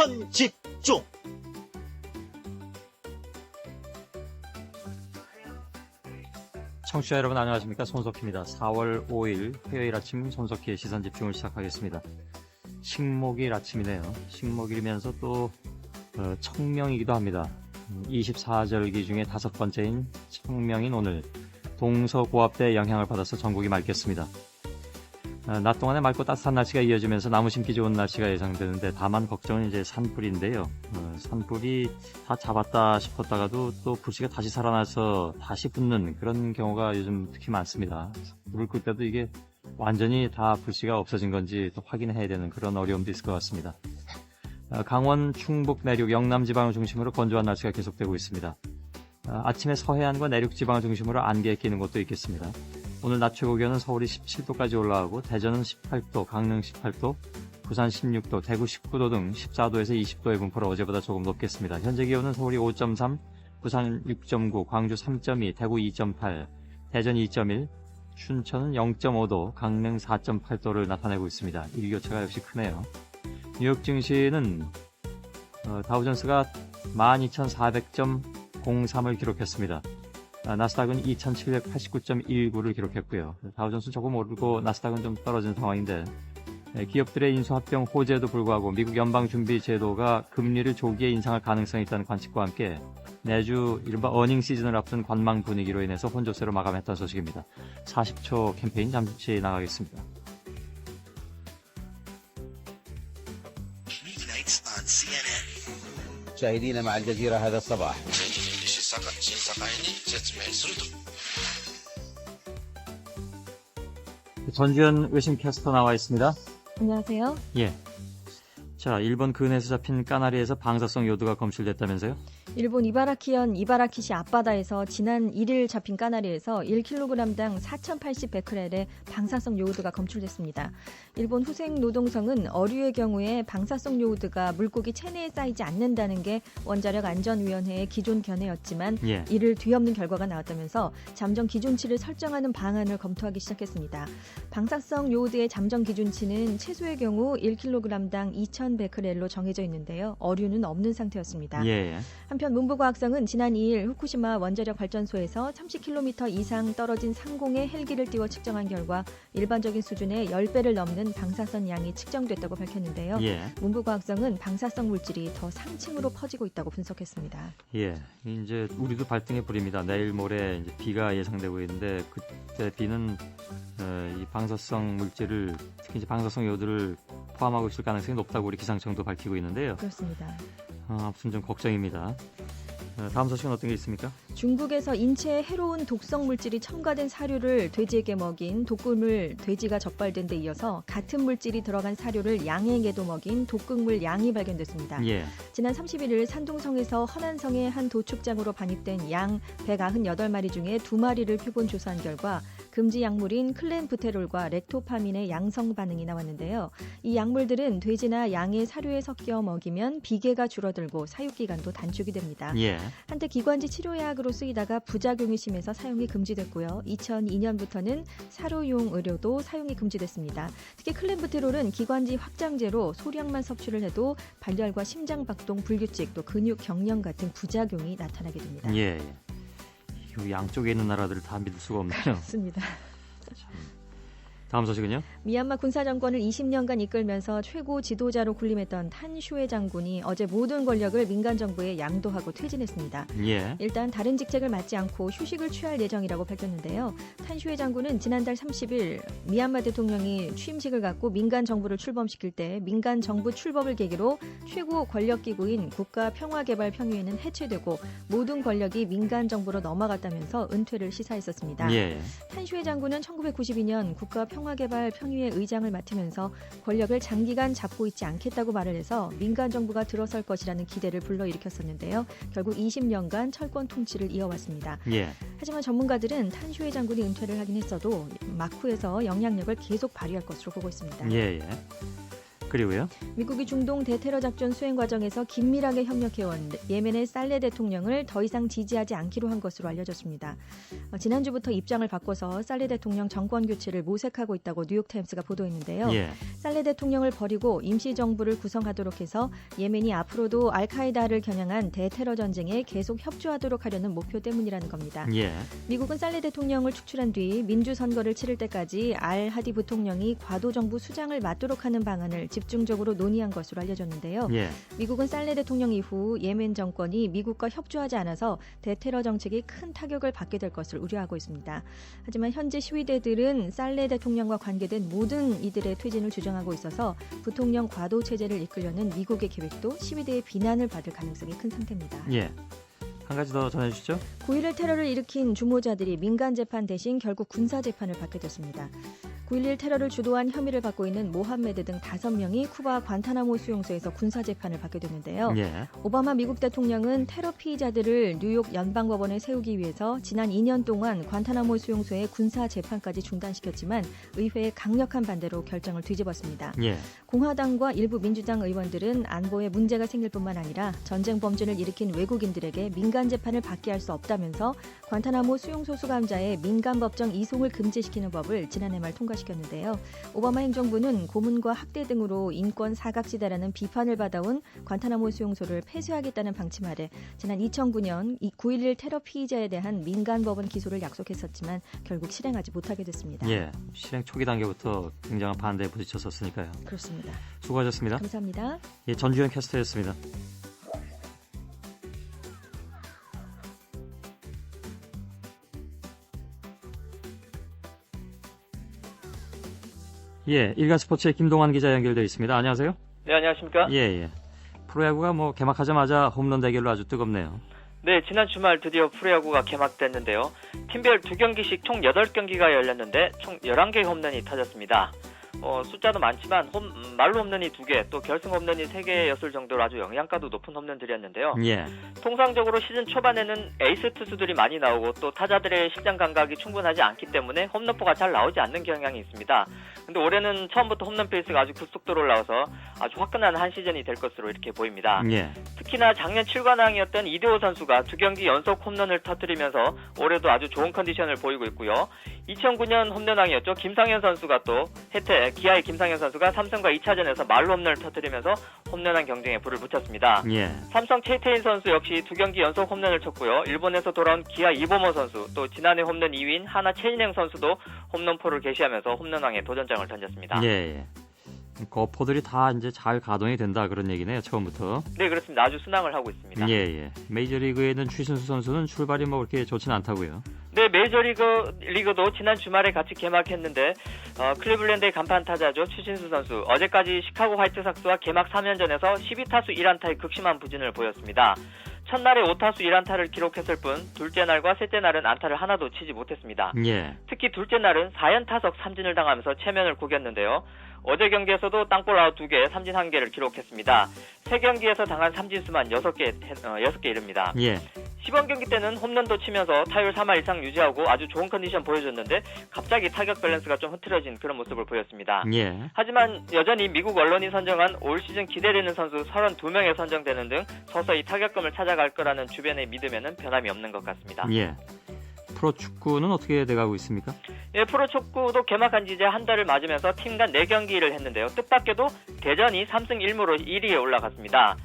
시선 집중. 청취자 여러분 안녕하십니까, 손석희입니다. 4월 5일 화요일 아침 손석희의 시선 집중을 시작하겠습니다. 식목일 아침이네요. 식목일이면서 또 청명이기도 합니다. 24절기 중에 5번째인 청명인 오늘 동서고압대의 영향을 받아서 전국이 맑겠습니다. 낮 동안에 맑고 따뜻한 날씨가 이어지면서 나무 심기 좋은 날씨가 예상되는데, 다만 걱정은 이제 산불인데요. 산불이 다 잡았다 싶었다가도 또 불씨가 다시 살아나서 다시 붙는 그런 경우가 요즘 특히 많습니다. 불을 끌 때도 이게 완전히 다 불씨가 없어진 건지 또 확인해야 되는 그런 어려움도 있을 것 같습니다. 강원, 충북, 내륙, 영남 지방을 중심으로 건조한 날씨가 계속되고 있습니다. 아침에 서해안과 내륙 지방을 중심으로 안개에 끼는 곳도 있겠습니다. 오늘 낮 최고 기온은 서울이 17도까지 올라가고, 대전은 18도, 강릉 18도, 부산 16도, 대구 19도 등 14도에서 20도의 분포로 어제보다 조금 높겠습니다. 현재 기온은 서울이 5.3, 부산 6.9, 광주 3.2, 대구 2.8, 대전 2.1, 춘천은 0.5도, 강릉 4.8도를 나타내고 있습니다. 일교차가 역시 크네요. 뉴욕 증시는 다우존스가 12,400.03을 기록했습니다. 나스닥은 2,789.19를 기록했고요. 다우존스 조금 오르고 나스닥은 좀 떨어진 상황인데, 기업들의 인수합병 호재에도 불구하고 미국 연방준비제도가 금리를 조기에 인상할 가능성이 있다는 관측과 함께 내주 이른바 어닝 시즌을 앞둔 관망 분위기로 인해서 혼조세로 마감했다는 소식입니다. 40초 캠페인 잠시 나가겠습니다. مشاهدينا مع الجزيرة هذا الصباح. 전주현 외신캐스터 나와 있습니다. 안녕하세요. 예. 자, 일본 근해에서 잡힌 까나리에서 방사성 요드가 검출됐다면서요? 일본 이바라키현 이바라키시 앞바다에서 지난 1일 잡힌 까나리에서 1kg당 4,080베크렐의 방사성 요오드가 검출됐습니다. 일본 후생노동성은 어류의 경우에 방사성 요오드가 물고기 체내에 쌓이지 않는다는 게 원자력 안전위원회의 기존 견해였지만 예. 이를 뒤엎는 결과가 나왔다면서 잠정 기준치를 설정하는 방안을 검토하기 시작했습니다. 방사성 요오드의 잠정 기준치는 채소의 경우 1kg당 2,000베크렐로 정해져 있는데요. 어류는 없는 상태였습니다. 예. 한편 문부과학성은 지난 2일 후쿠시마 원자력 발전소에서 30km 이상 떨어진 상공에 헬기를 띄워 측정한 결과 일반적인 수준의 10배를 넘는 방사선 양이 측정됐다고 밝혔는데요. 예. 문부과학성은 방사성 물질이 더 상층으로 퍼지고 있다고 분석했습니다. 예. 이제 우리도 발등에 불입니다. 내일 모레 이제 비가 예상되고 있는데, 그때 비는 이 방사성 물질을, 특히 이제 방사성 요드를 포함하고 있을 가능성이 높다고 우리 기상청도 밝히고 있는데요. 그렇습니다. 아무튼 좀 걱정입니다. 다음 소식은 어떤 게 있습니까? 중국에서 인체에 해로운 독성 물질이 첨가된 사료를 돼지에게 먹인 독극물 돼지가 적발된 데 이어서 같은 물질이 들어간 사료를 양에게도 먹인 독극물 양이 발견됐습니다. 예. 지난 31일 산둥성에서 허난성의 한 도축장으로 반입된 양 198마리 중에 2마리를 표본 조사한 결과 금지 약물인 클렌부테롤과 렉토파민의 양성 반응이 나왔는데요. 이 약물들은 돼지나 양의 사료에 섞여 먹이면 비계가 줄어들고 사육기간도 단축이 됩니다. 예. 한때 기관지 치료약으로 쓰이다가 부작용이 심해서 사용이 금지됐고요. 2002년부터는 사료용 의료도 사용이 금지됐습니다. 특히 클렌부테롤은 기관지 확장제로 소량만 섭취를 해도 발열과 심장박동, 불규칙, 또 근육 경련 같은 부작용이 나타나게 됩니다. 예. 이 양쪽에 있는 나라들을 다 믿을 수가 없네요. 그렇습니다. 다음 소식은요? 미얀마 군사정권을 20년간 이끌면서 최고 지도자로 군림했던 탄 슈에 장군이 어제 모든 권력을 민간 정부에 양도하고 퇴진했습니다. 예. 일단 다른 직책을 맡지 않고 휴식을 취할 예정이라고 밝혔는데요. 탄 슈에 장군은 지난달 30일 미얀마 대통령이 취임식을 갖고 민간 정부를 출범시킬 때 민간 정부 출범을 계기로 최고 권력기구인 국가평화개발평의회는 해체되고 모든 권력이 민간 정부로 넘어갔다면서 은퇴를 시사했었습니다. 예. 탄 슈에 장군은 1992년 국가평화개발평의회 의장을 맡으면서 권력을 장기간 잡고 있지 않겠다고 말을 해서 민간 정부가 들어설 것이라는 기대를 불러일으켰었는데요. 결국 20년간 철권 통치를 이어왔습니다. 예. 하지만 전문가들은 탄 슈에 장군이 은퇴를 하긴 했어도 막후에서 영향력을 계속 발휘할 것으로 보고 있습니다. 예. 그리고요. 미국이 중동 대테러 작전 수행 과정에서 긴밀하게 협력해온 예멘의 살레 대통령을 더 이상 지지하지 않기로 한 것으로 알려졌습니다. 지난주부터 입장을 바꿔서 살레 대통령 정권 교체를 모색하고 있다고 뉴욕타임스가 보도했는데요. 예. 살레 대통령을 버리고 임시정부를 구성하도록 해서 예멘이 앞으로도 알카에다를 겨냥한 대테러 전쟁에 계속 협조하도록 하려는 목표 때문이라는 겁니다. 예. 미국은 살레 대통령을 축출한 뒤 민주선거를 치를 때까지 알 하디 부통령이 과도정부 수장을 맡도록 하는 방안을 집중적으로 논의한 것으로 알려졌는데요. 예. 미국은 살레 대통령 이후 예멘 정권이 미국과 협조하지 않아서 대테러 정책이 큰 타격을 받게 될 것을 우려하고 있습니다. 하지만 현재 시위대들은 살레 대통령과 관계된 모든 이들의 퇴진을 주장하고 있어서 부통령 과도 체제를 이끌려는 미국의 계획도 시위대의 비난을 받을 가능성이 큰 상태입니다. 예. 한 가지 더 전해주시죠. 9.11 테러를 일으킨 주모자들이 민간 재판 대신 결국 군사 재판을 받게 됐습니다. 9.11 테러를 주도한 혐의를 받고 있는 모함메드 등 5명이 쿠바 관타나모 수용소에서 군사 재판을 받게 됐는데요. 예. 오바마 미국 대통령은 테러 피의자들을 뉴욕 연방법원에 세우기 위해서 지난 2년 동안 관타나모 수용소의 군사 재판까지 중단시켰지만 의회의 강력한 반대로 결정을 뒤집었습니다. 예. 공화당과 일부 민주당 의원들은 안보에 문제가 생길 뿐만 아니라 전쟁 범죄를 일으킨 외국인들에게 민간 재판을 받게 할 수 없다면서 관타나모 수용소 수감자의 민간 법정 이송을 금지시키는 법을 지난해 말 통과시켰는데요. 오바마 행정부는 고문과 학대 등으로 인권 사각지대라는 비판을 받아온 관타나모 수용소를 폐쇄하겠다는 방침 아래 지난 2009년 9.11 테러 피의자에 대한 민간 법원 기소를 약속했었지만 결국 실행하지 못하게 됐습니다. 예. 실행 초기 단계부터 굉장한 반대에 부딪혔었으니까요. 그렇습니다. 수고하셨습니다. 감사합니다. 예, 전주현 캐스터였습니다. 예, 일간 스포츠의 김동환 기자 연결되어 있습니다. 안녕하세요. 네, 안녕하십니까? 예. 프로야구가 개막하자마자 홈런 대결로 아주 뜨겁네요. 네, 지난 주말 드디어 프로야구가 개막됐는데요. 팀별 2경기씩 총 8경기가 열렸는데 총 11개의 홈런이 터졌습니다. 숫자도 많지만 말로 홈런이 2개, 또 결승 홈런이 3개였을 정도로 아주 영양가도 높은 홈런들이었는데요. 예. 통상적으로 시즌 초반에는 에이스 투수들이 많이 나오고 또 타자들의 실장 감각이 충분하지 않기 때문에 홈런포가 잘 나오지 않는 경향이 있습니다. 근데 올해는 처음부터 홈런 페이스가 아주 급속도로 올라와서 아주 화끈한 한 시즌이 될 것으로 이렇게 보입니다. 예. 특히나 작년 7관왕이었던 이대호 선수가 2경기 연속 홈런을 터뜨리면서 올해도 아주 좋은 컨디션을 보이고 있고요. 2009년 홈런왕이었죠. 김상현 선수가 또 기아의 김상현 선수가 삼성과 2차전에서 말로 홈런을 터뜨리면서 홈런왕 경쟁에 불을 붙였습니다. 예. 삼성 최태인 선수 역시 2경기 연속 홈런을 쳤고요. 일본에서 돌아온 기아 이보모 선수, 또 지난해 홈런 2위인 하나 최인행 선수도 홈런포를 개시하면서 홈런왕에 도전장을 던졌습니다. 예. 거포들이 다 이제 잘 가동이 된다 그런 얘기네요. 처음부터. 네, 그렇습니다. 아주 순항을 하고 있습니다. 예. 메이저리그에 있는 추신수 선수는 출발이 그렇게 좋지는 않다고요. 네, 메이저리그도 지난 주말에 같이 개막했는데 클리블랜드의 간판 타자죠. 추신수 선수. 어제까지 시카고 화이트삭스와 개막 3연전에서 12타수 1안타의 극심한 부진을 보였습니다. 첫날에 5타수 1안타를 기록했을 뿐 둘째 날과 셋째 날은 안타를 하나도 치지 못했습니다. 예. 특히 둘째 날은 4연타석 삼진을 당하면서 체면을 구겼는데요. 어제 경기에서도 땅볼 아웃 2개, 삼진 1개를 기록했습니다. 3경기에서 당한 삼진수만 6개 이릅니다. 예. 시범 경기 때는 홈런도 치면서 타율 3할 이상 유지하고 아주 좋은 컨디션 보여줬는데 갑자기 타격 밸런스가 좀 흐트러진 그런 모습을 보였습니다. 예. 하지만 여전히 미국 언론이 선정한 올 시즌 기대되는 선수 32명에 선정되는 등 서서히 타격감을 찾아갈 거라는 주변의 믿음에는 변함이 없는 것 같습니다. 예. 프로축구는 어떻게 돼가고 있습니까? 예, 프로축구도 개막한 지 이제 한 달을 맞으면서 팀 간 4경기를 했는데요. 뜻밖에도 대전이 3승 1무로 1위에 올라갔습니다.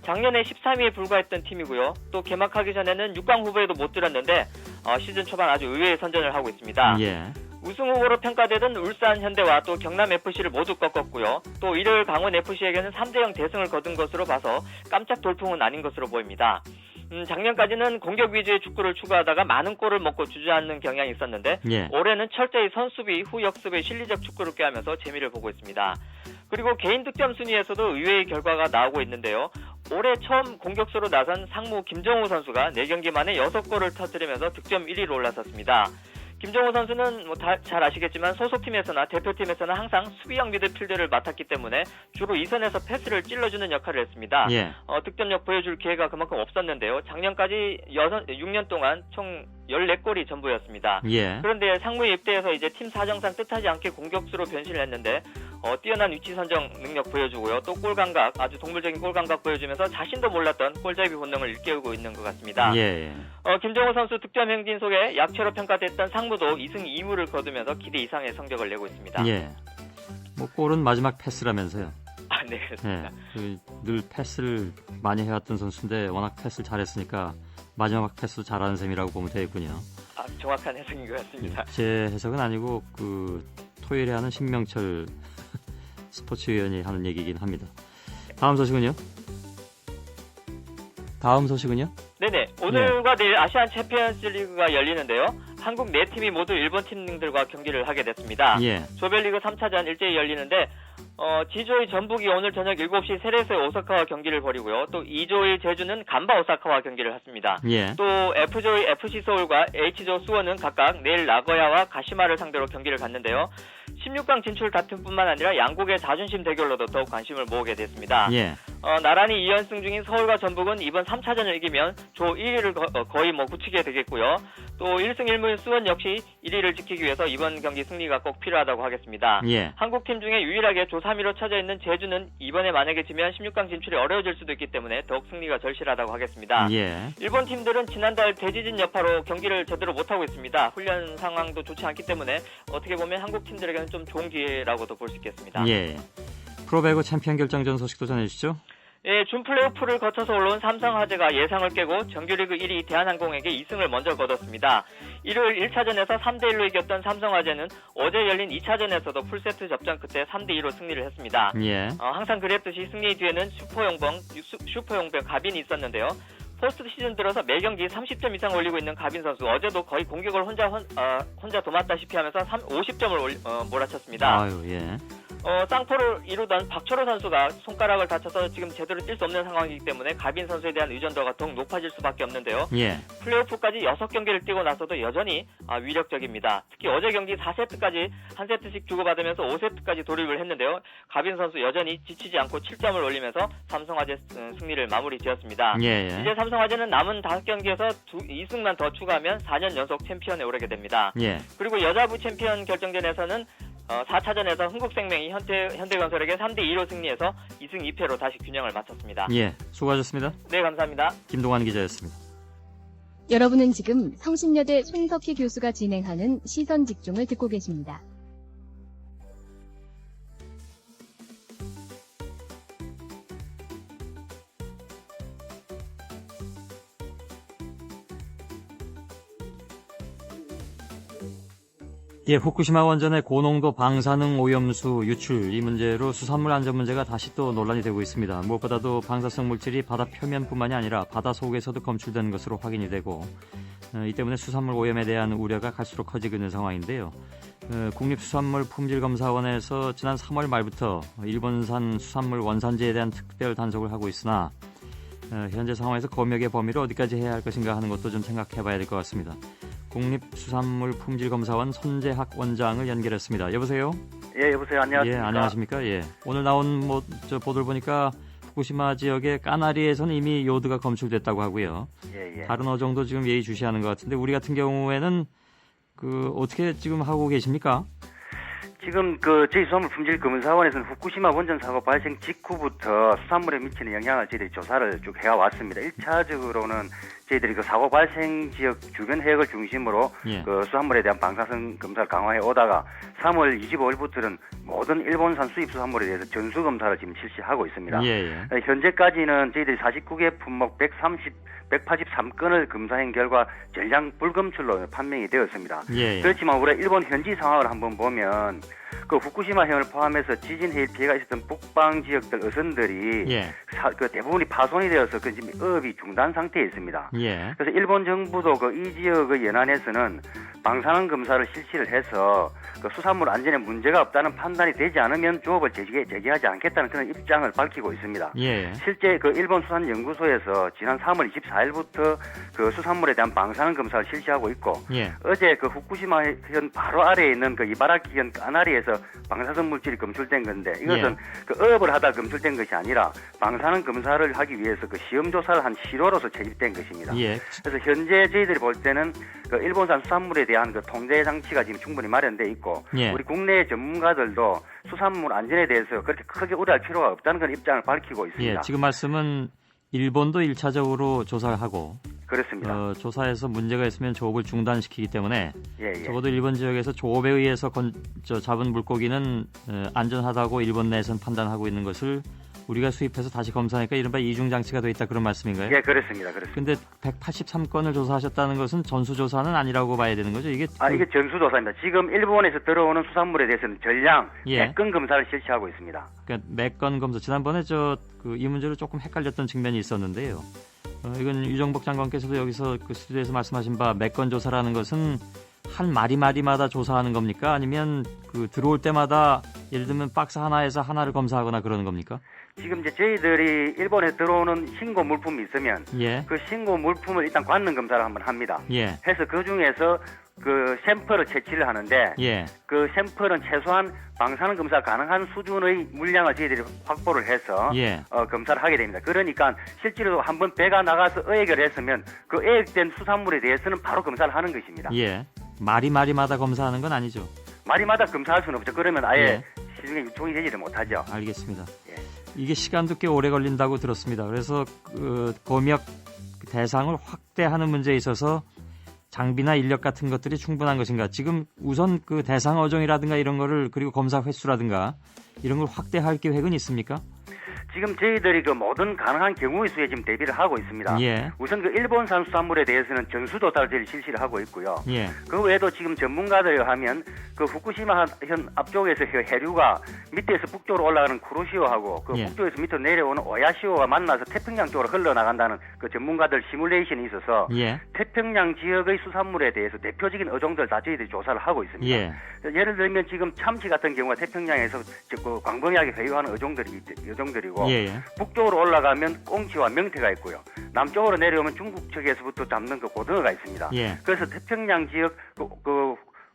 작년에 13위에 불과했던 팀이고요. 또 개막하기 전에는 6강 후보에도 못 들었는데 시즌 초반 아주 의외의 선전을 하고 있습니다. 예. 우승 후보로 평가되던 울산 현대와 또 경남 FC를 모두 꺾었고요. 또 일요일 강원 FC에게는 3대0 대승을 거둔 것으로 봐서 깜짝 돌풍은 아닌 것으로 보입니다. 작년까지는 공격 위주의 축구를 추구하다가 많은 골을 먹고 주저앉는 경향이 있었는데 예. 올해는 철저히 선수비, 후역습의 실리적 축구를 꾀하면서 재미를 보고 있습니다. 그리고 개인 득점 순위에서도 의외의 결과가 나오고 있는데요. 올해 처음 공격수로 나선 상무 김정우 선수가 4경기 만에 6골을 터뜨리면서 득점 1위로 올라섰습니다. 김정우 선수는 잘 아시겠지만 소속팀에서나 대표팀에서는 항상 수비형 미드필더를 맡았기 때문에 주로 2선에서 패스를 찔러주는 역할을 했습니다. 예. 득점력 보여줄 기회가 그만큼 없었는데요. 작년까지 6년 동안 총 14골이 전부였습니다. 예. 그런데 상무에 입대해서 이제 팀 사정상 뜻하지 않게 공격수로 변신을 했는데 뛰어난 위치 선정 능력 보여주고요. 또 골 감각, 아주 동물적인 골 감각 보여주면서 자신도 몰랐던 골잡이 본능을 일깨우고 있는 것 같습니다. 예. 김정우 선수 득점 행진 속에 약체로 평가됐던 상무도 2승 2무를 거두면서 기대 이상의 성적을 내고 있습니다. 예. 뭐 골은 마지막 패스라면서요. 아, 네, 그렇습니다. 예. 늘 패스를 많이 해왔던 선수인데 워낙 패스를 잘했으니까 마지막 패스도 잘하는 셈이라고 보면 되겠군요. 아, 정확한 해석인 것 같습니다. 제 해석은 아니고 토요일에 하는 신명철 스포츠위원이 하는 얘기긴 합니다. 다음 소식은요? 네네. 오늘과 내일 아시안 챔피언스 리그가 열리는데요. 한국 4팀이 모두 일본 팀들과 경기를 하게 됐습니다. 예. 조별리그 3차전 일제히 열리는데 G조의 전북이 오늘 저녁 7시 세레소의 오사카와 경기를 벌이고요. 또 2조의 제주는 간바 오사카와 경기를 했습니다. 예. 또 F조의 FC 서울과 H조 수원은 각각 내일 나고야와 가시마를 상대로 경기를 갖는데요. 16강 진출 다툼뿐만 아니라 양국의 자존심 대결로도 더욱 관심을 모으게 됐습니다. 예. 나란히 2연승 중인 서울과 전북은 이번 3차전을 이기면 조 1위를 거의 굳히게 되겠고요. 또 1승 1무인 수원 역시 1위를 지키기 위해서 이번 경기 승리가 꼭 필요하다고 하겠습니다. 예. 한국팀 중에 유일하게 조 3위로 쳐져 있는 제주는 이번에 만약에 지면 16강 진출이 어려워질 수도 있기 때문에 더욱 승리가 절실하다고 하겠습니다. 예. 일본 팀들은 지난달 대지진 여파로 경기를 제대로 못하고 있습니다. 훈련 상황도 좋지 않기 때문에 어떻게 보면 한국 팀들에게는 좀 좋은 기회라고도 볼 수 있겠습니다. 예. 프로배구 챔피언 결정전 소식도 전해주시죠. 예, 준 플레이오프를 거쳐서 올라온 삼성화재가 예상을 깨고 정규리그 1위 대한항공에게 2승을 먼저 거뒀습니다. 일요일 1차전에서 3대1로 이겼던 삼성화재는 어제 열린 2차전에서도 풀세트 접전 끝에 3대2로 승리를 했습니다. 예. 항상 그랬듯이 승리 뒤에는 슈퍼용병 가빈이 있었는데요. 포스트 시즌 들어서 매 경기 30점 이상 올리고 있는 가빈 선수, 어제도 거의 공격을 혼자 도맡다시피 하면서 50점을 몰아쳤습니다. 아유, 예. 쌍포를 이루던 박철호 선수가 손가락을 다쳐서 지금 제대로 뛸 수 없는 상황이기 때문에 가빈 선수에 대한 의존도가 더욱 높아질 수밖에 없는데요. 예. 플레이오프까지 6경기를 뛰고 나서도 여전히 위력적입니다. 특히 어제 경기 4세트까지 한 세트씩 주고받으면서 5세트까지 돌입을 했는데요. 가빈 선수 여전히 지치지 않고 7점을 올리면서 삼성화재 승리를 마무리 지었습니다. 예. 이제 삼성화재는 남은 5경기에서 2승만 더 추가하면 4년 연속 챔피언에 오르게 됩니다. 예. 그리고 여자부 챔피언 결정전에서는 4차전에서 흥국생명이 현대건설에게 3대2로 승리해서 2승 2패로 다시 균형을 맞췄습니다. 예. 수고하셨습니다. 네, 감사합니다. 김동환 기자였습니다. 여러분은 지금 성신여대 손석희 교수가 진행하는 시선 집중을 듣고 계십니다. 예, 후쿠시마 원전의 고농도 방사능 오염수 유출, 이 문제로 수산물 안전 문제가 다시 또 논란이 되고 있습니다. 무엇보다도 방사성 물질이 바다 표면뿐만이 아니라 바다 속에서도 검출되는 것으로 확인이 되고, 이 때문에 수산물 오염에 대한 우려가 갈수록 커지고 있는 상황인데요. 국립수산물품질검사원에서 지난 3월 말부터 일본산 수산물 원산지에 대한 특별 단속을 하고 있으나 현재 상황에서 검역의 범위를 어디까지 해야 할 것인가 하는 것도 좀 생각해 봐야 될 것 같습니다. 국립수산물품질검사원 손재학 원장을 연결했습니다. 여보세요? 예, 여보세요. 안녕하십니까? 예, 안녕하십니까? 예. 오늘 나온 보도를 보니까 후쿠시마 지역의 까나리에서는 이미 요드가 검출됐다고 하고요. 예. 다른 어종도 지금 예의주시하는 것 같은데 우리 같은 경우에는 어떻게 지금 하고 계십니까? 지금 저희 수산물품질검사원에서는 후쿠시마 원전 사고 발생 직후부터 수산물에 미치는 영향을 저희들이 조사를 쭉 해왔습니다. 1차적으로는 저희들이 사고 발생 지역 주변 해역을 중심으로 예. 수산물에 대한 방사성 검사를 강화해 오다가 3월 25일부터는 모든 일본산 수입 수산물에 대해서 전수 검사를 지금 실시하고 있습니다. 예. 현재까지는 저희들이 49개 품목 183건을 검사한 결과 전량 불검출로 판명이 되었습니다. 예. 그렇지만 우리가 일본 현지 상황을 한번 보면 후쿠시마 해역을 포함해서 지진 해일 피해가 있었던 북방 지역들 어선들이 예. 대부분이 파손이 되어서 지금 어업이 중단 상태에 있습니다. 예. 그래서 일본 정부도 이 지역의 연안에서는 방사능 검사를 실시를 해서 수산물 안전에 문제가 없다는 판단이 되지 않으면 조업을 재개하지 않겠다는 그런 입장을 밝히고 있습니다. 예. 실제 일본 수산연구소에서 지난 3월 24일부터 수산물에 대한 방사능 검사를 실시하고 있고, 예. 어제 후쿠시마 현 바로 아래에 있는 이바라키 현 까나리에서 방사성 물질이 검출된 건데, 이것은 어업을 하다 검출된 것이 아니라 방사능 검사를 하기 위해서 시험 조사를 한 실효로서 채집된 것입니다. 있습니다. 예. 그래서 현재 저희들이 볼 때는 그 일본산 수산물에 대한 그 통제 장치가 지금 충분히 마련돼 있고 예. 우리 국내 전문가들도 수산물 안전에 대해서 그렇게 크게 우려할 필요가 없다는 그런 입장을 밝히고 있습니다. 예. 지금 말씀은 일본도 1차적으로 조사를 하고 그렇습니다. 조사에서 문제가 있으면 조업을 중단시키기 때문에 예, 예. 적어도 일본 지역에서 조업에 의해서 잡은 물고기는 안전하다고 일본 내에서는 판단하고 있는 것을 우리가 수입해서 다시 검사하니까 이른바 이중장치가 돼 있다 그런 말씀인가요? 예, 그렇습니다. 그렇습니다. 근데 183건을 조사하셨다는 것은 전수조사는 아니라고 봐야 되는 거죠? 이게 이게 전수조사입니다. 지금 일본에서 들어오는 수산물에 대해서는 전량 예. 100건 검사를 실시하고 있습니다. 그러니까 매건 검사 지난번에 이 문제로 조금 헷갈렸던 측면이 있었는데요. 이건 유정복 장관께서도 여기서 그 스튜디오에서 말씀하신 바 매건 조사라는 것은 한 마리마다 조사하는 겁니까? 아니면 그 들어올 때마다 예를 들면 박스 하나에서 하나를 검사하거나 그러는 겁니까? 지금 이제 저희들이 일본에 들어오는 신고 물품이 있으면 예. 그 신고 물품을 일단 관능 검사를 한번 합니다. 예. 해서 그 중에서 그 샘플을 채취를 하는데 예. 그 샘플은 최소한 방사능 검사 가능한 수준의 물량을 저희들이 확보를 해서 예. 검사를 하게 됩니다. 그러니까 실제로 한번 배가 나가서 어획을 했으면 그 어획된 수산물에 대해서는 바로 검사를 하는 것입니다. 예. 마리마다 검사하는 건 아니죠. 마리마다 검사할 수는 없죠. 그러면 아예 예. 시중에 유통이 되지를 못하죠. 알겠습니다. 예. 이게 시간도 꽤 오래 걸린다고 들었습니다. 그래서 그 검역 대상을 확대하는 문제에 있어서 장비나 인력 같은 것들이 충분한 것인가? 지금 우선 그 대상 어종이라든가 이런 거를 그리고 검사 횟수라든가 이런 걸 확대할 계획은 있습니까? 지금 저희들이 그 모든 가능한 경우의 수에 지금 대비를 하고 있습니다. 예. 우선 그 일본산 수산물에 대해서는 전수조사를 저희 실시를 하고 있고요. 예. 그 외에도 지금 전문가들에 의하면 그 후쿠시마 현 앞쪽에서 해류가 밑에서 북쪽으로 올라가는 쿠로시오하고 그 예. 북쪽에서 밑으로 내려오는 오야시오가 만나서 태평양 쪽으로 흘러나간다는 그 전문가들 시뮬레이션이 있어서 예. 태평양 지역의 수산물에 대해서 대표적인 어종들 다 저희들이 조사를 하고 있습니다. 예. 예를 들면 지금 참치 같은 경우가 태평양에서 그 광범위하게 회유하는 어종들이고 예. 북쪽으로 올라가면 꽁치와 명태가 있고요. 남쪽으로 내려오면 중국 측에서부터 잡는 그 고등어가 있습니다. 예. 그래서 태평양 지역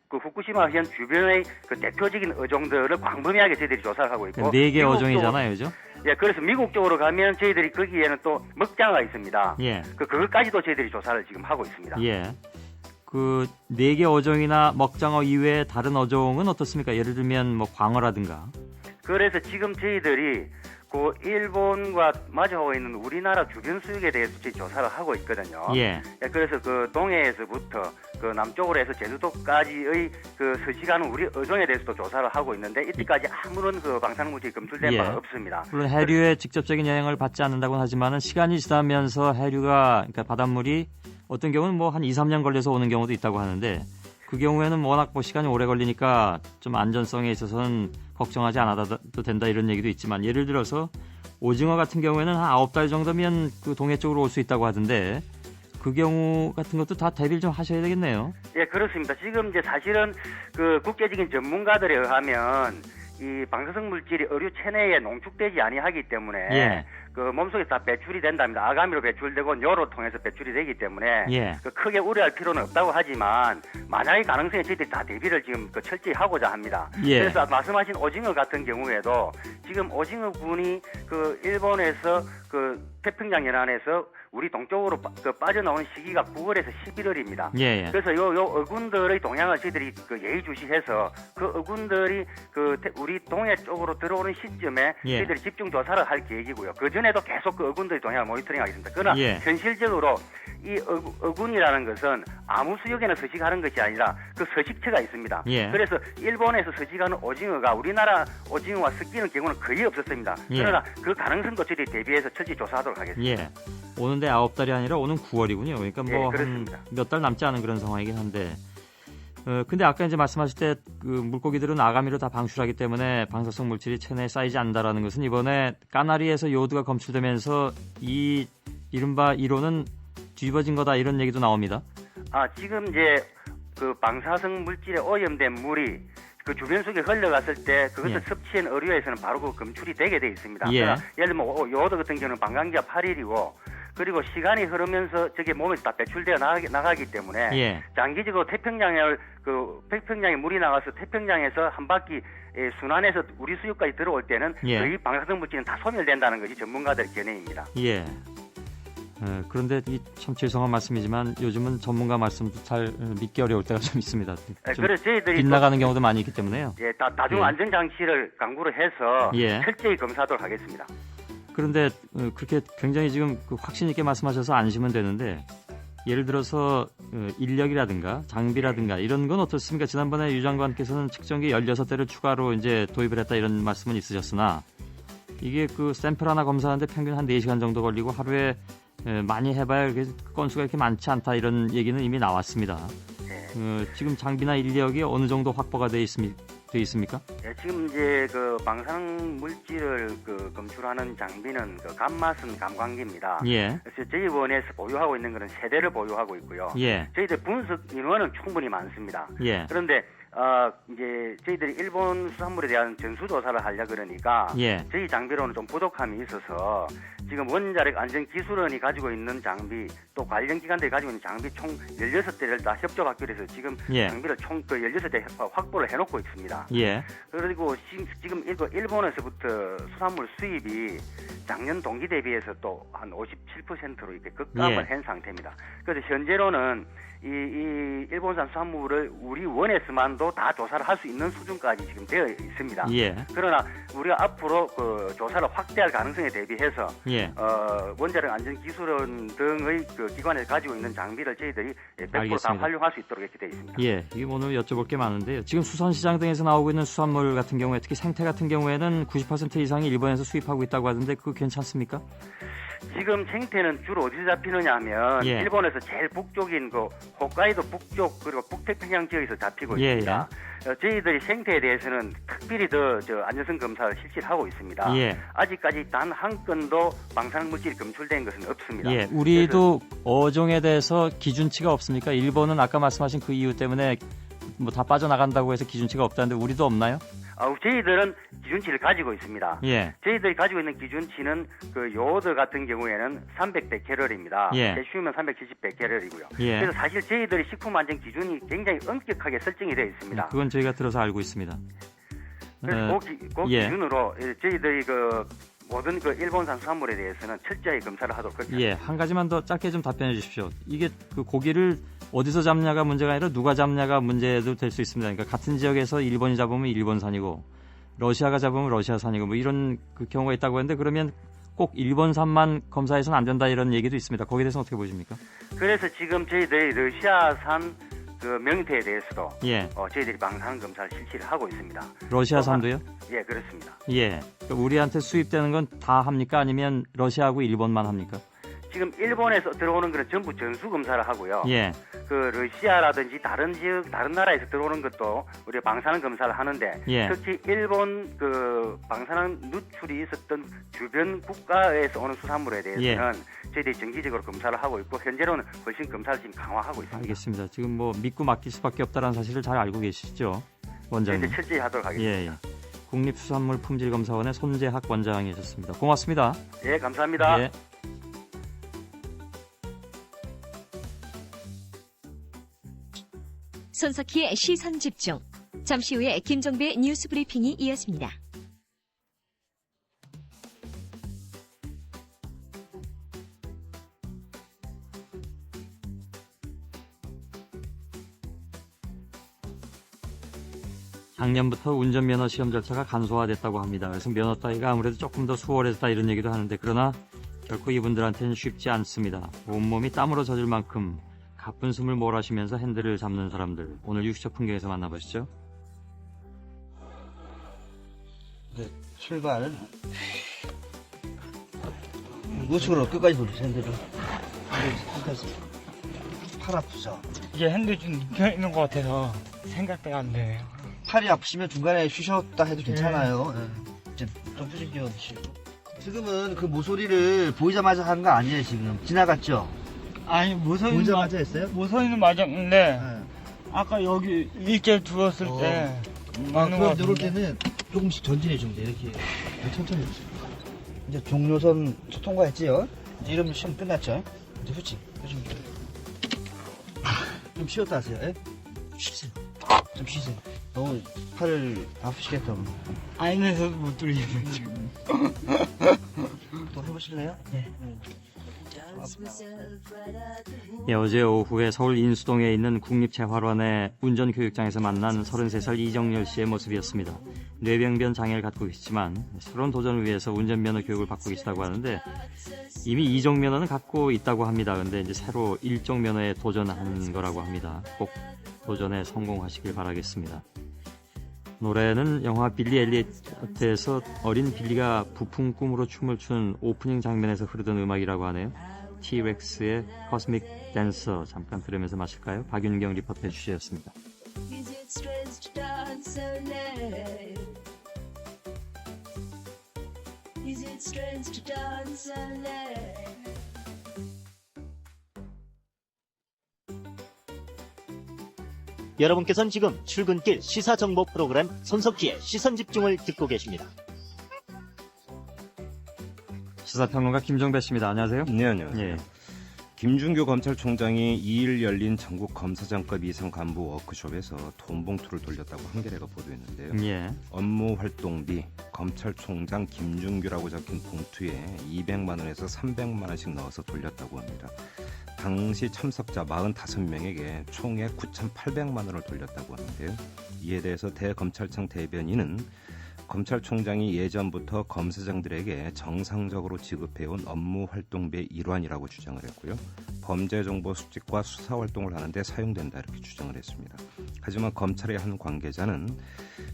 그 후쿠시마 현 주변의 그 대표적인 어종들을 광범위하게 저희들이 조사를 하고 있고 4개 어종이잖아요, 그죠? 예, 그래서 미국 쪽으로 가면 저희들이 거기에는 또 먹장어가 있습니다. 예. 그것까지도 저희들이 조사를 지금 하고 있습니다. 예. 그 4개 어종이나 먹장어 이외에 다른 어종은 어떻습니까? 예를 들면 뭐 광어라든가. 그래서 지금 저희들이 그 일본과 마주하고 있는 우리나라 주변 수역에 대해서 저희 조사를 하고 있거든요. 예. 예, 그래서 그 동해에서부터 그 남쪽으로 해서 제주도까지의 그 서식하는 우리 어종에 대해서도 조사를 하고 있는데 이때까지 아무런 그 방사능물질이 검출된 예. 바가 없습니다. 물론 해류에 직접적인 영향을 받지 않는다고는 하지만은 시간이 지나면서 해류가 그러니까 바닷물이 어떤 경우는 뭐 한 2, 3년 걸려서 오는 경우도 있다고 하는데 그 경우에는 워낙 뭐 시간이 오래 걸리니까 좀 안전성에 있어서는 걱정하지 않아도 된다 이런 얘기도 있지만 예를 들어서 오징어 같은 경우에는 한 9달 정도면 그 동해 쪽으로 올 수 있다고 하던데 그 경우 같은 것도 다 대비를 좀 하셔야 되겠네요. 예, 그렇습니다. 지금 이제 사실은 그 국제적인 전문가들에 의하면 이 방사성 물질이 어류 체내에 농축되지 아니하기 때문에 예. 그 몸속에 다 배출이 된답니다. 아가미로 배출되고 뇨로 통해서 배출이 되기 때문에 예. 그 크게 우려할 필요는 없다고 하지만 만약의 가능성에 저희들이 다 대비를 지금 그 철저히 하고자 합니다. 예. 그래서 말씀하신 오징어 같은 경우에도 지금 오징어군이 그 일본에서 그 태평양 연안에서 우리 동쪽으로 빠져나오는 시기가 9월에서 11월입니다. 예. 그래서 요 어군들의 동향을 저희들이 그 예의주시해서 그 어군들이 그 우리 동해 쪽으로 들어오는 시점에 예. 저희들이 집중 조사를 할 계획이고요. 그 전에도 계속 그 어군들의 동향을 모니터링하겠습니다. 그러나 예. 현실적으로 이 어군이라는 것은 아무 수역에나 서식하는 것이 아니라 그 서식처가 있습니다. 예. 그래서 일본에서 서식하는 오징어가 우리나라 오징어와 섞이는 경우는 거의 없었습니다. 예. 그러나 그 가능성도 저희들이 대비해서 철저히 조사하도록 하겠습니다. 예. 오는데 9달이 아니라 오는 9월이군요. 그러니까 예, 뭐 그렇습니다. 몇 달 남지 않은 그런 상황이긴 한데. 근데 아까 이제 말씀하실 때 그 물고기들은 아가미로 다 방출하기 때문에 방사성 물질이 체내에 쌓이지 않는다라는 것은 이번에 까나리에서 요오드가 검출되면서 이 이른바 이론은 뒤집어진 거다 이런 얘기도 나옵니다. 지금 이제 그 방사성 물질에 오염된 물이 그 주변 속에 흘러갔을 때 그것을 예. 섭취한 의료에서는 바로 그 검출이 되게 돼 있습니다. 예. 그러나 예를 들면 요오드 같은 경우는 방광기가 8일이고 그리고 시간이 흐르면서 저게 몸에서 다 배출되어 나가기 때문에 예. 장기적으로 태평양에 물이 나가서 태평양에서 한 바퀴 순환해서 우리 수역까지 들어올 때는 예. 거의 방사성 물질은 다 소멸된다는 것이 전문가들의 견해입니다. 예. 그런데 이 참 죄송한 말씀이지만 요즘은 전문가 말씀도 잘 믿기 어려울 때가 좀 있습니다. 좀 그래서 저희들이 빗나가는 경우도 많이 있기 때문에요. 예, 다중 안전 장치를 강구를 해서 예. 철저히 검사하도록 하겠습니다. 그런데 그렇게 굉장히 지금 그 확신 있게 말씀하셔서 안심은 되는데 예를 들어서 인력이라든가 장비라든가 이런 건 어떻습니까? 지난번에 유 장관께서는 측정기 16대를 추가로 이제 도입을 했다 이런 말씀은 있으셨으나 이게 그 샘플 하나 검사하는데 평균 한 4시간 정도 걸리고 하루에 많이 해봐야 건수가 이렇게 많지 않다 이런 얘기는 이미 나왔습니다. 네. 지금 장비나 인력이 어느 정도 확보가 돼 있습니까? 예, 지금 이제 그 방사능 물질을 그 검출하는 장비는 그 감맛은 감광기입니다. 예. 그래서 저희 원에서 보유하고 있는 것은 3대를 보유하고 있고요. 예. 저희들 분석 인원은 충분히 많습니다. 예. 그런데 이제 저희들이 일본 수산물에 대한 전수조사를 하려 그러니까 예. 저희 장비로는 좀 부족함이 있어서 지금 원자력 안전기술원이 가지고 있는 장비 또 관련 기관들이 가지고 있는 장비 총 16대를 다 협조받기로 해서 지금 예. 장비를 총 그 16대 확보를 해놓고 있습니다. 예. 그리고 지금 일본에서부터 수산물 수입이 작년 동기 대비해서 또 한 57%로 이렇게 급감을 예. 한 상태입니다. 그래서 현재로는 이 일본산 수산물을 우리 원에서만도 다 조사를 할 수 있는 수준까지 지금 되어 있습니다. 예. 그러나 우리가 앞으로 그 조사를 확대할 가능성에 대비해서 예. 원자력 안전기술원 등의 그 기관에서 가지고 있는 장비를 저희들이 100% 다 알겠습니다. 활용할 수 있도록 이렇게 되어 있습니다. 예, 이게 오늘 여쭤볼 게 많은데요. 지금 수산시장 등에서 나오고 있는 수산물 같은 경우에 특히 생태 같은 경우에는 90% 이상이 일본에서 수입하고 있다고 하던데 그거 괜찮습니까? 지금 생태는 주로 어디서 잡히느냐 하면 예. 일본에서 제일 북쪽인 그 홋카이도 북쪽 그리고 북태평양 지역에서 잡히고 예, 있습니다. 저희들이 생태에 대해서는 특별히 더 안전성 검사를 실시를 하고 있습니다. 예. 아직까지 단 한 건도 방사능 물질이 검출된 것은 없습니다. 예, 우리도 어종에 대해서 기준치가 없습니까? 일본은 아까 말씀하신 그 이유 때문에 뭐 다 빠져나간다고 해서 기준치가 없다는데 우리도 없나요? 저희들은 기준치를 가지고 있습니다. 예. 저희들이 가지고 있는 기준치는 그 요오드 같은 경우에는 300베케럴입니다. 예. 대쉬우면 370베케럴이고요. 예. 그래서 사실 저희들이 식품 안전 기준이 굉장히 엄격하게 설정이 되어 있습니다. 그건 저희가 들어서 알고 있습니다. 그래서 그 예. 기준으로 저희들이 그 모든 그 일본산 수산물에 대해서는 철저히 검사를 하도록 그렇게 예, 한 가지만 더 짧게 좀 답변해 주십시오. 이게 그 고기를 어디서 잡냐가 문제가 아니라 누가 잡냐가 문제도 될 수 있습니다. 그러니까 같은 지역에서 일본이 잡으면 일본산이고 러시아가 잡으면 러시아산이고 뭐 이런 그 경우가 있다고 했는데 그러면 꼭 일본산만 검사해서는 안 된다 이런 얘기도 있습니다. 거기에 대해서는 어떻게 보십니까? 그래서 지금 저희들이 러시아산 그 명태에 대해서도 예, 저희들이 방사능 검사를 실시를 하고 있습니다. 러시아산도요? 예, 그렇습니다. 예, 그러니까 우리한테 수입되는 건 다 합니까? 아니면 러시아하고 일본만 합니까? 지금 일본에서 들어오는 거는 전부 전수 검사를 하고요. 예, 그 러시아라든지 다른 지역, 다른 나라에서 들어오는 것도 우리가 방사능 검사를 하는데 예. 특히 일본 그 방사능 누출이 있었던 주변 국가에서 오는 수산물에 대해서는 저희들이 정기적으로 검사를 하고 있고 현재로는 훨씬 검사를 지금 강화하고 있습니다. 알겠습니다. 지금 뭐 믿고 맡길 수밖에 없다는 사실을 잘 알고 계시죠, 원장님? 저희들 철저히 하도록 하겠습니다. 예, 예. 국립수산물품질검사원의 손재학 원장이셨습니다. 고맙습니다. 예, 감사합니다. 예. 손석희의 시선 집중. 잠시 후에 김종배의 뉴스 브리핑이 이어집니다. 작년부터 운전면허 시험 절차가 간소화됐다고 합니다. 그래서 면허 따기가 아무래도 조금 더 수월해졌다 이런 얘기도 하는데 그러나 결코 이분들한테는 쉽지 않습니다. 온몸이 땀으로 젖을 만큼 가쁜 숨을 몰아쉬면서 핸들을 잡는 사람들. 오늘 유시적 풍경에서 만나보시죠. 네, 출발. 우측으로 끝까지 돌리세요, 핸들을. 팔 아프죠? 이게 핸들 좀 눕혀있는 것 같아서 생각도 안 되네요. 팔이 아프시면 중간에 쉬셨다 해도 괜찮아요. 이제 좀 푸실게요. 지금은 그 모서리를 보이자마자 한 거 아니에요, 지금. 지나갔죠? 아니 모서리는 보이자마자 했어요? 모서리는 맞았는데 아까 여기 일제 두었을 때 맞는 것 그럼 이럴 같은데. 때는 조금씩 전진해 주면 돼, 이렇게. 천천히 해주세요. 이제 종료선 통과했지요? 이제 이러면 시험 끝났죠? 이제 후치. 좀 쉬었다 하세요, 예? 쉬세요. 좀 쉬세요. 너무 팔을 아프시겠다. 안에서도 못 돌리겠네 지금. 또 해보실래요? 네. 짠. 예, 어제 오후에 서울 인수동에 있는 국립재활원의 운전교육장에서 만난 33살 이정열 씨의 모습이었습니다. 뇌병변 장애를 갖고 계시지만 새로운 도전을 위해서 운전면허 교육을 받고 계시다고 하는데 이미 이종 면허는 갖고 있다고 합니다. 근데 이제 새로 일종 면허에 도전한 거라고 합니다. 꼭 도전에 성공하시길 바라겠습니다. 노래는 영화 빌리 엘리엇에서 어린 빌리가 부푼 꿈으로 춤을 추는 오프닝 장면에서 흐르던 음악이라고 하네요. T-Rex의 코스믹 댄서 잠깐 들으면서 마실까요? 박윤경 리포터의 주제였습니다. Is it strange to dance so late? Is it strange to dance so late? 여러분께서는 지금 출근길 시사정보 프로그램 손석희의 시선집중을 듣고 계십니다. 시사평론가 김종배 씨입니다. 안녕하세요. 네, 안녕하세요. 예. 김준규 검찰총장이 2일 열린 전국 검사장급 이상 간부 워크숍에서 돈봉투를 돌렸다고 한겨레가 보도했는데요. 예. 업무 활동비 검찰총장 김준규라고 적힌 봉투에 200만 원에서 300만 원씩 넣어서 돌렸다고 합니다. 당시 참석자 45명에게 총액 9,800만 원을 돌렸다고 하는데요. 이에 대해서 대검찰청 대변인은 검찰총장이 예전부터 검사장들에게 정상적으로 지급해온 업무 활동비의 일환이라고 주장을 했고요. 범죄정보 수집과 수사활동을 하는데 사용된다 이렇게 주장을 했습니다. 하지만 검찰의 한 관계자는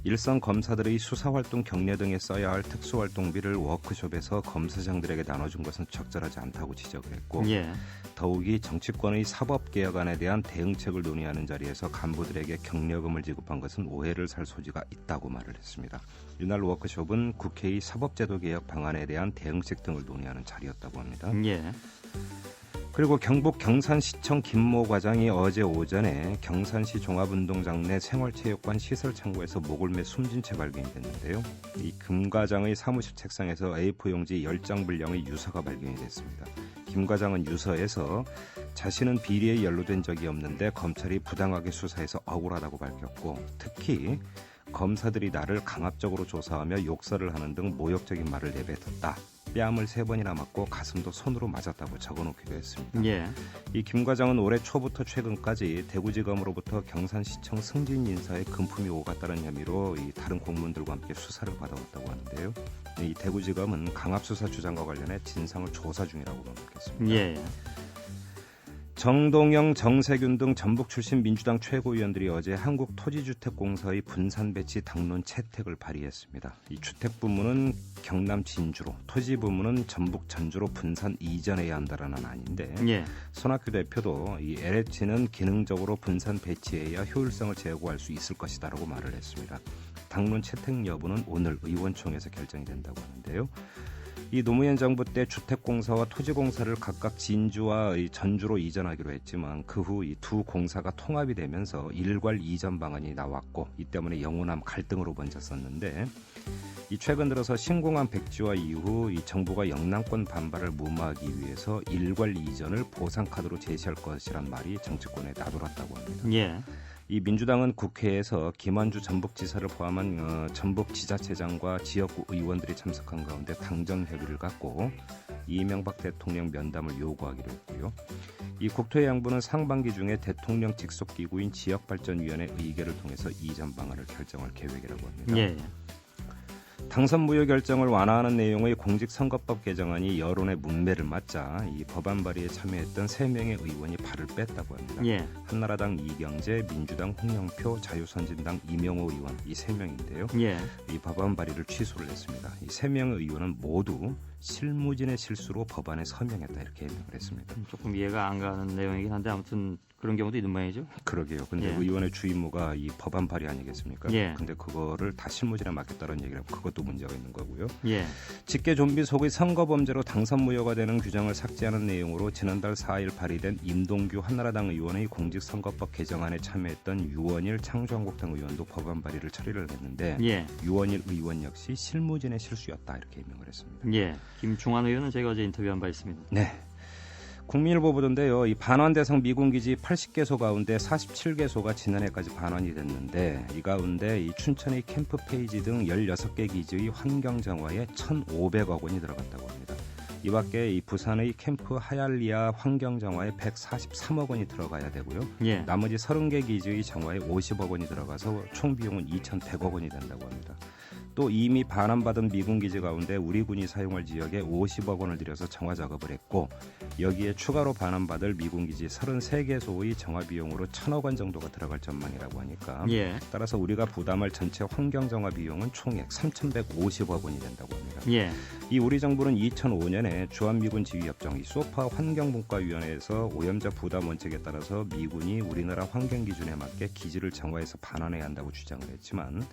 일선 검사들의 수사활동 경례 등에 써야 할 특수활동비를 워크숍에서 검사장들에게 나눠준 것은 적절하지 않다고 지적을 했고 예. 더욱이 정치권의 사법개혁안에 대한 대응책을 논의하는 자리에서 간부들에게 격려금을 지급한 것은 오해를 살 소지가 있다고 말을 했습니다. 이날 워크숍은 국회의 사법제도 개혁 방안에 대한 대응책 등을 논의하는 자리였다고 합니다. 예. 그리고 경북 경산시청 김모 과장이 어제 오전에 경산시 종합운동장 내 생활체육관 시설 창고에서 목을 매 숨진 채 발견이 됐는데요. 이 김 과장의 사무실 책상에서 A4 용지 10장 분량의 유서가 발견이 됐습니다. 김 과장은 유서에서 자신은 비리에 연루된 적이 없는데 검찰이 부당하게 수사해서 억울하다고 밝혔고 특히 검사들이 나를 강압적으로 조사하며 욕설을 하는 등 모욕적인 말을 내뱉었다. 뺨을 3번이나 맞고 가슴도 손으로 맞았다고 적어놓기도 했습니다. 예. 이 김 과장은 올해 초부터 최근까지 대구지검으로부터 경산시청 승진 인사에 금품이 오갔다는 혐의로 이 다른 공무원들과 함께 수사를 받아왔다고 하는데요. 이 대구지검은 강압수사 주장과 관련해 진상을 조사 중이라고 밝혔습니다. 예. 정동영, 정세균 등 전북 출신 민주당 최고위원들이 어제 한국토지주택공사의 분산 배치 당론 채택을 발의했습니다. 이 주택 부문은 경남 진주로, 토지 부문은 전북 전주로 분산 이전해야 한다라는 안인데 예. 손학규 대표도 이 LH는 기능적으로 분산 배치해야 효율성을 제고할 수 있을 것이다라고 말을 했습니다. 당론 채택 여부는 오늘 의원총회에서 결정이 된다고 하는데요. 이 노무현 정부 때 주택공사와 토지공사를 각각 진주와 전주로 이전하기로 했지만 그 후 이 두 공사가 통합이 되면서 일괄 이전 방안이 나왔고 이 때문에 영호남 갈등으로 번졌었는데 이 최근 들어서 신공항 백지화 이후 이 정부가 영남권 반발을 무마하기 위해서 일괄 이전을 보상카드로 제시할 것이란 말이 정치권에 나돌았다고 합니다. 예. 이 민주당은 국회에서 김한주 전북지사를 포함한 전북지자체장과 지역구 의원들이 참석한 가운데 당정 협의를 갖고 이명박 대통령 면담을 요구하기로 했고요. 이 국토의 양부는 상반기 중에 대통령 직속 기구인 지역발전위원회 의결을 통해서 이전 방안을 결정할 계획이라고 합니다. 예. 당선 무효 결정을 완화하는 내용의 공직선거법 개정안이 여론의 문매를 맞자 이 법안 발의에 참여했던 3명의 의원이 발을 뺐다고 합니다. 예. 한나라당 이경재, 민주당 홍영표, 자유선진당 이명호 의원 이 3명인데요. 예. 이 법안 발의를 취소를 했습니다. 이 3명의 의원은 모두 실무진의 실수로 법안에 서명했다 이렇게 해명을 했습니다. 조금 이해가 안 가는 내용이긴 한데 아무튼 그런 경우도 있는 모양이죠. 그러게요. 근데 예. 의원의 주 임무가 이 법안 발의 아니겠습니까? 예. 근데 그거를 다 실무진에 맡겼다는 얘기라면 그것도 문제가 있는 거고요. 예. 직계 좀비 속의 선거범죄로 당선 무효가 되는 규정을 삭제하는 내용으로 지난달 4일 발의된 임동규 한나라당 의원의 공직선거법 개정안에 참여했던 유원일 창조한국당 의원도 법안 발의를 처리를 했는데 예. 유원일 의원 역시 실무진의 실수였다 이렇게 해명을 했습니다. 예. 김중환 의원은 제가 어제 인터뷰한 바 있습니다. 네. 국민일보 보던데요. 이 반환 대상 미군 기지 80개소 가운데 47개소가 지난해까지 반환이 됐는데 이 가운데 이 춘천의 캠프 페이지 등 16개 기지의 환경 정화에 1,500억 원이 들어갔다고 합니다. 이 밖에 이 부산의 캠프 하얄리아 환경정화에 143억 원이 들어가야 되고요. 예. 나머지 30개 기지의 정화에 50억 원이 들어가서 총 비용은 2,100억 원이 된다고 합니다. 또 이미 반환받은 미군 기지 가운데 우리 군이 사용할 지역에 50억 원을 들여서 정화 작업을 했고 여기에 추가로 반환받을 미군 기지 33개소의 정화 비용으로 1,000억 원 정도가 들어갈 전망이라고 하니까 예. 따라서 우리가 부담할 전체 환경 정화 비용은 총액 3,150억 원이 된다고 합니다. 예. 이 우리 정부는 2005년에 주한미군 지휘협정 이 소파 환경분과위원회에서 오염자 부담 원칙에 따라서 미군이 우리나라 환경 기준에 맞게 기지를 정화해서 반환해야 한다고 주장을 했지만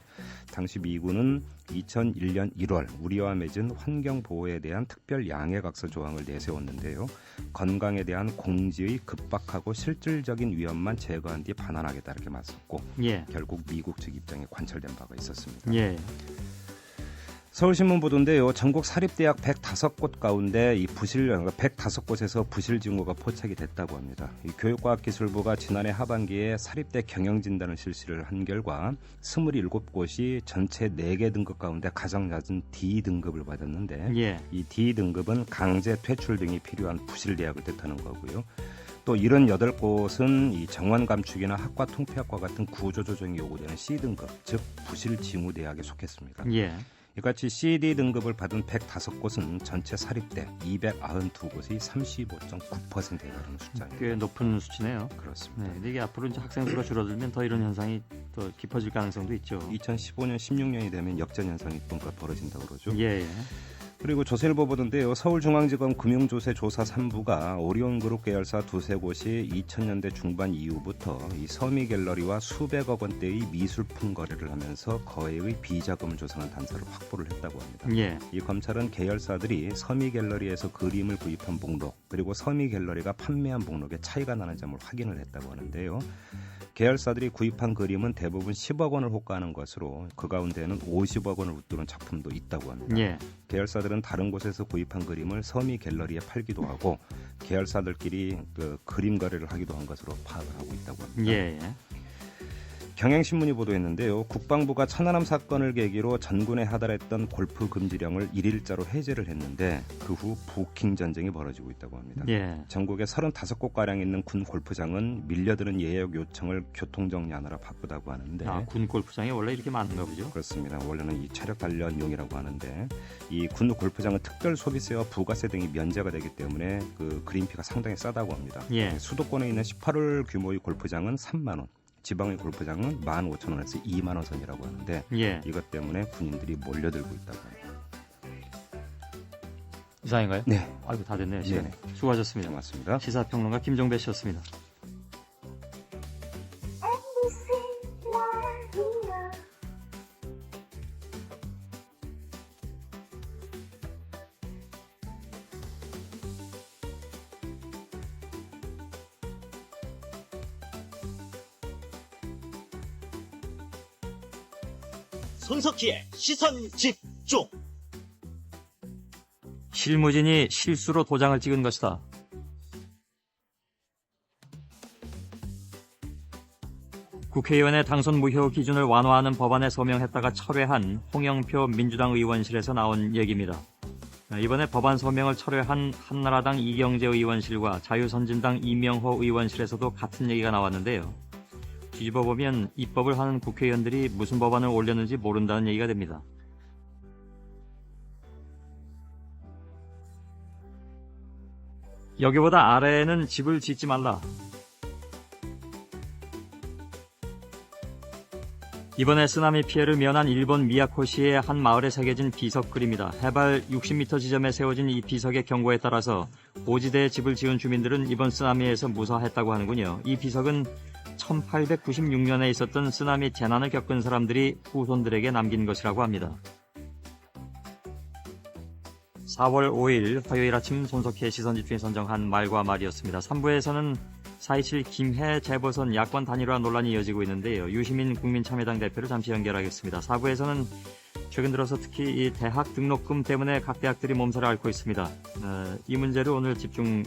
당시 미군은 2001년 1월 우리와 맺은 환경 보호에 대한 특별 양해각서 조항을 내세웠는데요. 건강에 대한 공지의 급박하고 실질적인 위험만 제거한 뒤 반환하겠다 이렇게 맞섰고 예. 결국 미국 측 입장에 관철된 바가 있었습니다. 예. 서울신문 보도인데요. 전국 사립대학 105곳 가운데 이 105곳에서 부실 징후가 포착이 됐다고 합니다. 이 교육과학기술부가 지난해 하반기에 사립대 경영진단을 실시를 한 결과 27곳이 전체 4개 등급 가운데 가장 낮은 D등급을 받았는데 예. 이 D등급은 강제 퇴출 등이 필요한 부실대학을 뜻하는 거고요. 또 78곳은 이 정원 감축이나 학과 통폐합과 같은 구조 조정이 요구되는 C등급, 즉 부실 징후 대학에 속했습니다. 예. 이같이 CD 등급을 받은 105곳은 전체 사립대 292곳의 35.9%에 달하는 숫자입니다. 꽤 높은 수치네요. 그렇습니다. 네, 근데 이게 앞으로 이제 학생 수가 줄어들면 더 이런 현상이 더 깊어질 가능성도 있죠. 2015년, 16년이 되면 역전 현상이 뭔가 벌어진다고 그러죠. 예. 그리고 조선일보 보던데요. 서울중앙지검 금융조세 조사 3부가 오리온그룹 계열사 두세 곳이 2000년대 중반 이후부터 이 서미갤러리와 수백억 원대의 미술품 거래를 하면서 거액의 비자금을 조성한 단서를 확보를 했다고 합니다. 예. 이 검찰은 계열사들이 서미갤러리에서 그림을 구입한 목록 그리고 서미갤러리가 판매한 목록에 차이가 나는 점을 확인을 했다고 하는데요. 계열사들이 구입한 그림은 대부분 10억 원을 호가하는 것으로 그 가운데는 50억 원을 웃도는 작품도 있다고 합니다. 예. 계열사들은 다른 곳에서 구입한 그림을 서미 갤러리에 팔기도 하고 계열사들끼리 그 그림 거래를 하기도 한 것으로 파악을 하고 있다고 합니다. 예. 경향신문이 보도했는데요. 국방부가 천안함 사건을 계기로 전군에 하달했던 골프 금지령을 1일자로 해제를 했는데 그 후 부킹 전쟁이 벌어지고 있다고 합니다. 예. 전국에 35곳가량 있는 군 골프장은 밀려드는 예약 요청을 교통정리하느라 바쁘다고 하는데 군 골프장이 원래 이렇게 많은가 보죠? 그렇습니다. 원래는 이 체력 단련용이라고 하는데 이 군 골프장은 특별 소비세와 부가세 등이 면제가 되기 때문에 그 그린피가 상당히 싸다고 합니다. 예. 수도권에 있는 18홀 규모의 골프장은 3만 원. 지방의 골프장은 15,000원에서 2만 원 선이라고 하는데 예. 이것 때문에 군인들이 몰려들고 있다고 합니다. 이상인가요? 네. 아이고 다 됐네요. 시간에. 네. 수고하셨습니다. 고맙습니다. 시사평론가 김종배 씨였습니다. 손석희의 시선 집중. 실무진이 실수로 도장을 찍은 것이다. 국회의원의 당선 무효 기준을 완화하는 법안에 서명했다가 철회한 홍영표 민주당 의원실에서 나온 얘기입니다. 이번에 법안 서명을 철회한 한나라당 이경재 의원실과 자유선진당 이명호 의원실에서도 같은 얘기가 나왔는데요. 뒤집어보면 입법을 하는 국회의원들이 무슨 법안을 올렸는지 모른다는 얘기가 됩니다. 여기보다 아래에는 집을 짓지 말라. 이번에 쓰나미 피해를 면한 일본 미야코시의 한 마을에 새겨진 비석글입니다. 해발 60m 지점에 세워진 이 비석의 경고에 따라서 고지대에 집을 지은 주민들은 이번 쓰나미에서 무사했다고 하는군요. 이 비석은 1896년에 있었던 쓰나미 재난을 겪은 사람들이 후손들에게 남긴 것이라고 합니다. 4월 5일 화요일 아침 손석희의 시선집중에 선정한 말과 말이었습니다. 3부에서는 4.27 김해 재보선 야권 단일화 논란이 이어지고 있는데요. 유시민 국민참여당 대표를 잠시 연결하겠습니다. 4부에서는 최근 들어서 특히 이 대학 등록금 때문에 각 대학들이 몸살을 앓고 있습니다. 이 문제를 오늘 집중